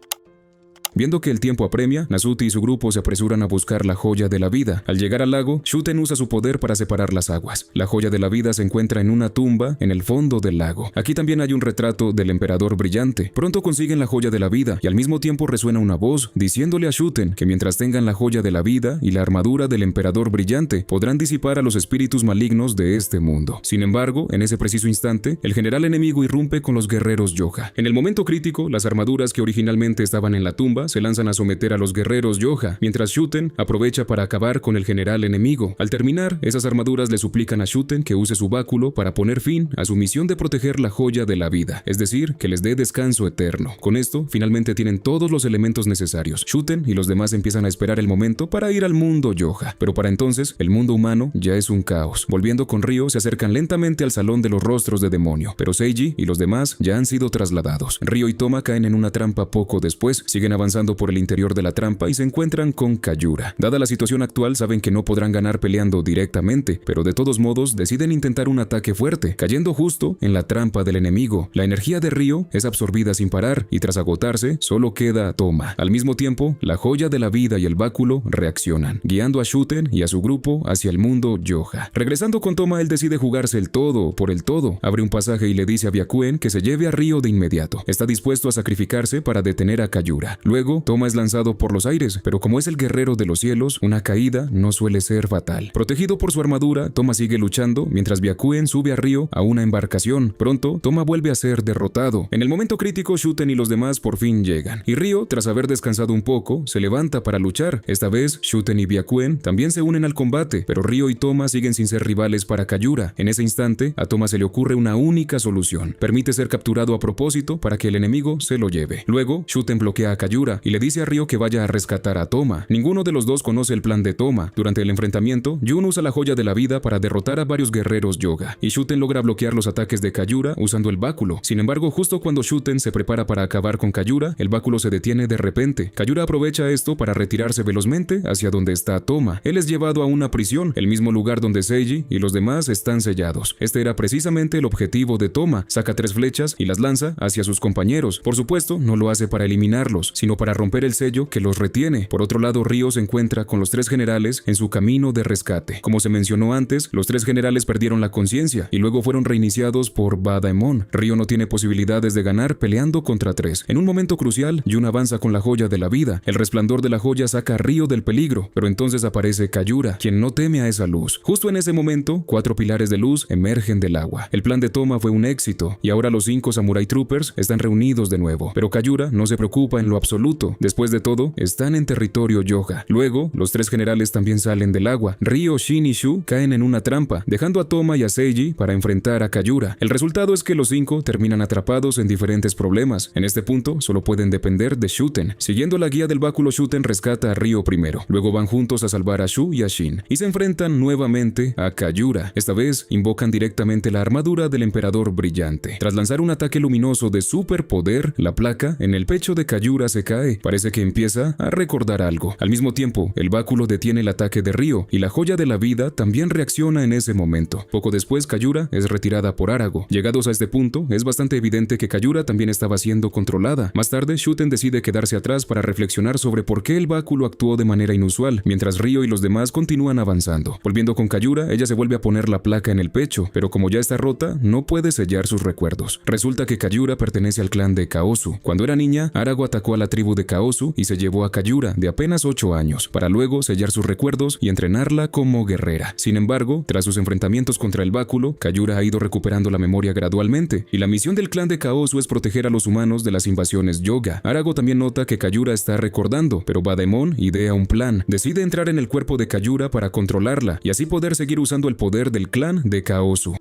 Viendo que el tiempo apremia, Nasuti y su grupo se apresuran a buscar la Joya de la Vida. Al llegar al lago, Shuten usa su poder para separar las aguas. La Joya de la Vida se encuentra en una tumba en el fondo del lago. Aquí también hay un retrato del emperador brillante. Pronto consiguen la Joya de la Vida y al mismo tiempo resuena una voz diciéndole a Shuten que mientras tengan la Joya de la Vida y la armadura del emperador brillante, podrán disipar a los espíritus malignos de este mundo. Sin embargo, en ese preciso instante, el general enemigo irrumpe con los guerreros Yoja. En el momento crítico, las armaduras que originalmente estaban en la tumba se lanzan a someter a los guerreros Yoja, mientras Shuten aprovecha para acabar con el general enemigo. Al terminar, esas armaduras le suplican a Shuten que use su báculo para poner fin a su misión de proteger la Joya de la Vida, es decir, que les dé descanso eterno. Con esto, finalmente tienen todos los elementos necesarios. Shuten y los demás empiezan a esperar el momento para ir al mundo Yoja, pero para entonces, el mundo humano ya es un caos. Volviendo con Ryo, se acercan lentamente al salón de los rostros de demonio, pero Seiji y los demás ya han sido trasladados. Ryo y Toma caen en una trampa poco después, siguen avanzando por el interior de la trampa y se encuentran con Kayura. Dada la situación actual, saben que no podrán ganar peleando directamente, pero de todos modos deciden intentar un ataque fuerte, cayendo justo en la trampa del enemigo. La energía de Ryo es absorbida sin parar y tras agotarse, solo queda Toma. Al mismo tiempo, la Joya de la Vida y el báculo reaccionan, guiando a Shuten y a su grupo hacia el mundo Yoja. Regresando con Toma, él decide jugarse el todo por el todo. Abre un pasaje y le dice a Byakuen que se lleve a Ryo de inmediato. Está dispuesto a sacrificarse para detener a Kayura. Luego, Toma es lanzado por los aires, pero como es el guerrero de los cielos, una caída no suele ser fatal. Protegido por su armadura, Toma sigue luchando, mientras Byakuen sube a Ryo a una embarcación. Pronto, Toma vuelve a ser derrotado. En el momento crítico, Shuten y los demás por fin llegan. Y Ryo, tras haber descansado un poco, se levanta para luchar. Esta vez, Shuten y Byakuen también se unen al combate, pero Ryo y Toma siguen sin ser rivales para Kayura. En ese instante, a Toma se le ocurre una única solución. Permite ser capturado a propósito para que el enemigo se lo lleve. Luego, Shuten bloquea a Kayura y le dice a Ryo que vaya a rescatar a Toma. Ninguno de los dos conoce el plan de Toma. Durante el enfrentamiento, Jun usa la Joya de la Vida para derrotar a varios guerreros Yoga, y Shuten logra bloquear los ataques de Kayura usando el báculo. Sin embargo, justo cuando Shuten se prepara para acabar con Kayura, el báculo se detiene de repente. Kayura aprovecha esto para retirarse velozmente hacia donde está Toma. Él es llevado a una prisión, el mismo lugar donde Seiji y los demás están sellados. Este era precisamente el objetivo de Toma. Saca 3 flechas y las lanza hacia sus compañeros. Por supuesto, no lo hace para eliminarlos, sino sino para romper el sello que los retiene. Por otro lado, Ryo se encuentra con los 3 generales en su camino de rescate. Como se mencionó antes, los 3 generales perdieron la conciencia y luego fueron reiniciados por Badaemon. Ryo no tiene posibilidades de ganar peleando contra 3. En un momento crucial, Jun avanza con la joya de la vida. El resplandor de la joya saca a Ryo del peligro, pero entonces aparece Kayura, quien no teme a esa luz. Justo en ese momento, 4 pilares de luz emergen del agua. El plan de toma fue un éxito y ahora los 5 Samurai Troopers están reunidos de nuevo, pero Kayura no se preocupa en lo absoluto. Después de todo, están en territorio Yoja. Luego, los 3 generales también salen del agua. Ryo, Shin y Shu caen en una trampa, dejando a Toma y a Seiji para enfrentar a Kayura. El resultado es que los 5 terminan atrapados en diferentes problemas. En este punto, solo pueden depender de Shuten. Siguiendo la guía del báculo, Shuten rescata a Ryo primero. Luego van juntos a salvar a Shu y a Shin, y se enfrentan nuevamente a Kayura. Esta vez, invocan directamente la armadura del emperador brillante. Tras lanzar un ataque luminoso de superpoder, la placa en el pecho de Kayura se cae. Parece que empieza a recordar algo. Al mismo tiempo, el báculo detiene el ataque de Ryo, y la joya de la vida también reacciona en ese momento. Poco después, Kayura es retirada por Arago. Llegados a este punto, es bastante evidente que Kayura también estaba siendo controlada. Más tarde, Shuten decide quedarse atrás para reflexionar sobre por qué el báculo actuó de manera inusual, mientras Ryo y los demás continúan avanzando. Volviendo con Kayura, ella se vuelve a poner la placa en el pecho, pero como ya está rota, no puede sellar sus recuerdos. Resulta que Kayura pertenece al clan de Kaosu. Cuando era niña, Arago atacó a la tribu de Kaosu y se llevó a Kayura, de apenas 8 años, para luego sellar sus recuerdos y entrenarla como guerrera. Sin embargo, tras sus enfrentamientos contra el báculo, Kayura ha ido recuperando la memoria gradualmente, y la misión del clan de Kaosu es proteger a los humanos de las invasiones Yoga. Arago también nota que Kayura está recordando, pero Badaemon idea un plan. Decide entrar en el cuerpo de Kayura para controlarla, y así poder seguir usando el poder del clan de Kaosu.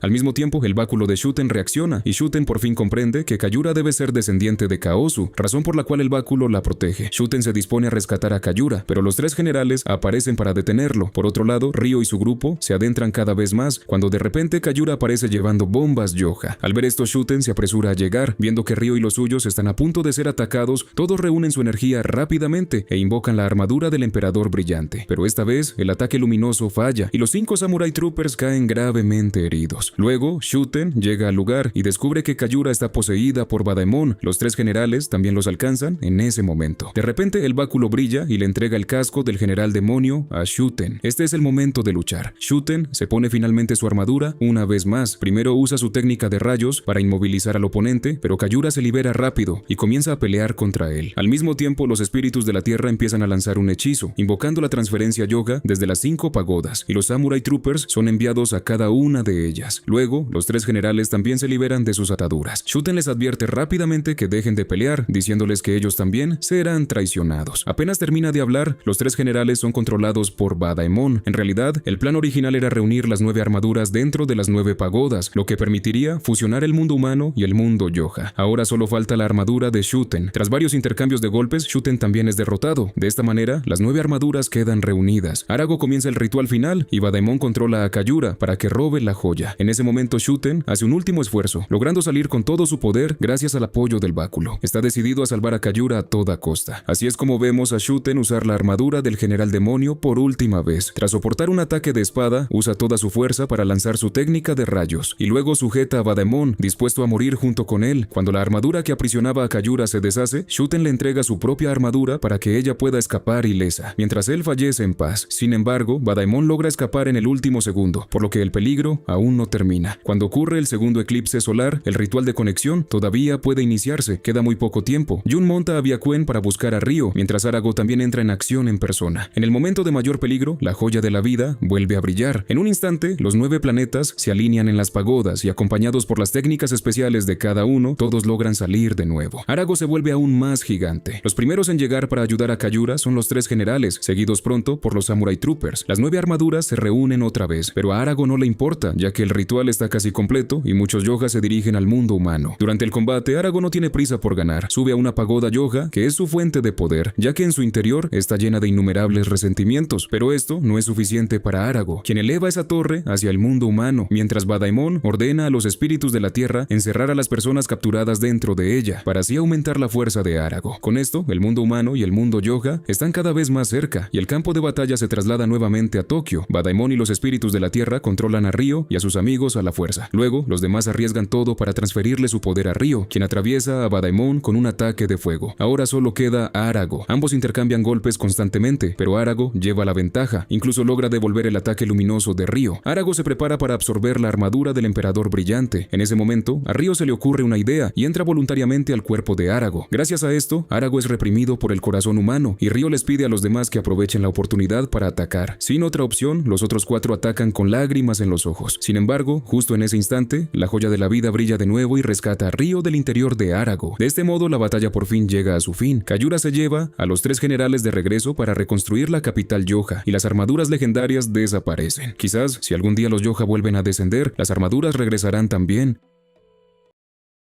Al mismo tiempo, el báculo de Shuten reacciona, y Shuten por fin comprende que Kayura debe ser descendiente de Kaosu, razón por la cual el báculo la protege. Shuten se dispone a rescatar a Kayura, pero los 3 generales aparecen para detenerlo. Por otro lado, Ryo y su grupo se adentran cada vez más, cuando de repente Kayura aparece llevando bombas Yoja. Al ver esto, Shuten se apresura a llegar. Viendo que Ryo y los suyos están a punto de ser atacados, todos reúnen su energía rápidamente e invocan la armadura del emperador brillante. Pero esta vez, el ataque luminoso falla, y los 5 Samurai Troopers caen gravemente heridos. Luego, Shuten llega al lugar y descubre que Kayura está poseída por Badaemon. Los 3 generales también los alcanzan en ese momento. De repente, el báculo brilla y le entrega el casco del general demonio a Shuten. Este es el momento de luchar. Shuten se pone finalmente su armadura una vez más. Primero usa su técnica de rayos para inmovilizar al oponente, pero Kayura se libera rápido y comienza a pelear contra él. Al mismo tiempo, los espíritus de la tierra empiezan a lanzar un hechizo, invocando la transferencia Yoga desde las 5 pagodas, y los Samurai Troopers son enviados a cada una de ellas. Luego, los 3 generales también se liberan de sus ataduras. Shuten les advierte rápidamente que dejen de pelear, diciéndoles que ellos también serán traicionados. Apenas termina de hablar, los 3 generales son controlados por Badaemon. En realidad, el plan original era reunir las 9 armaduras dentro de las 9 pagodas, lo que permitiría fusionar el mundo humano y el mundo Yoja. Ahora solo falta la armadura de Shuten. Tras varios intercambios de golpes, Shuten también es derrotado. De esta manera, las 9 armaduras quedan reunidas. Arago comienza el ritual final y Badaemon controla a Kayura para que robe la joya. En ese momento, Shuten hace un último esfuerzo, logrando salir con todo su poder gracias al apoyo del báculo. Está decidido a salvar a Kayura a toda costa. Así es como vemos a Shuten usar la armadura del general demonio por última vez. Tras soportar un ataque de espada, usa toda su fuerza para lanzar su técnica de rayos, y luego sujeta a Badaemon, dispuesto a morir junto con él. Cuando la armadura que aprisionaba a Kayura se deshace, Shuten le entrega su propia armadura para que ella pueda escapar ilesa, mientras él fallece en paz. Sin embargo, Badaemon logra escapar en el último segundo, por lo que el peligro aún no termina. Cuando ocurre el segundo eclipse solar, el ritual de conexión todavía puede iniciarse. Queda muy poco tiempo. Jun monta a Byakuen para buscar a Ryo, mientras Arago también entra en acción en persona. En el momento de mayor peligro, la joya de la vida vuelve a brillar. En un instante, los 9 planetas se alinean en las pagodas y, acompañados por las técnicas especiales de cada uno, todos logran salir de nuevo. Arago se vuelve aún más gigante. Los primeros en llegar para ayudar a Kayura son los 3 generales, seguidos pronto por los Samurai Troopers. Las 9 armaduras se reúnen otra vez, pero a Arago no le importa, ya que el ritual está casi completo y muchos Yoja se dirigen al mundo humano. Durante el combate, Arago no tiene prisa por ganar. Sube a una pagoda Yoja que es su fuente de poder, ya que en su interior está llena de innumerables resentimientos. Pero esto no es suficiente para Arago, quien eleva esa torre hacia el mundo humano, mientras Badaemon ordena a los espíritus de la tierra encerrar a las personas capturadas dentro de ella, para así aumentar la fuerza de Arago. Con esto, el mundo humano y el mundo Yoja están cada vez más cerca, y el campo de batalla se traslada nuevamente a Tokio. Badaemon y los espíritus de la tierra controlan a Ryo y a sus amigos enemigos a la fuerza. Luego, los demás arriesgan todo para transferirle su poder a Ryo, quien atraviesa a Badaemon con un ataque de fuego. Ahora solo queda Arago. Ambos intercambian golpes constantemente, pero Arago lleva la ventaja. Incluso logra devolver el ataque luminoso de Ryo. Arago se prepara para absorber la armadura del emperador brillante. En ese momento, a Ryo se le ocurre una idea y entra voluntariamente al cuerpo de Arago. Gracias a esto, Arago es reprimido por el corazón humano y Ryo les pide a los demás que aprovechen la oportunidad para atacar. Sin otra opción, los otros 4 atacan con lágrimas en los ojos. Sin embargo, justo en ese instante, la joya de la vida brilla de nuevo y rescata a Ryo del interior de Arago. De este modo, la batalla por fin llega a su fin. Kayura se lleva a los 3 generales de regreso para reconstruir la capital Yoha y las armaduras legendarias desaparecen. Quizás, si algún día los Yoha vuelven a descender, las armaduras regresarán también.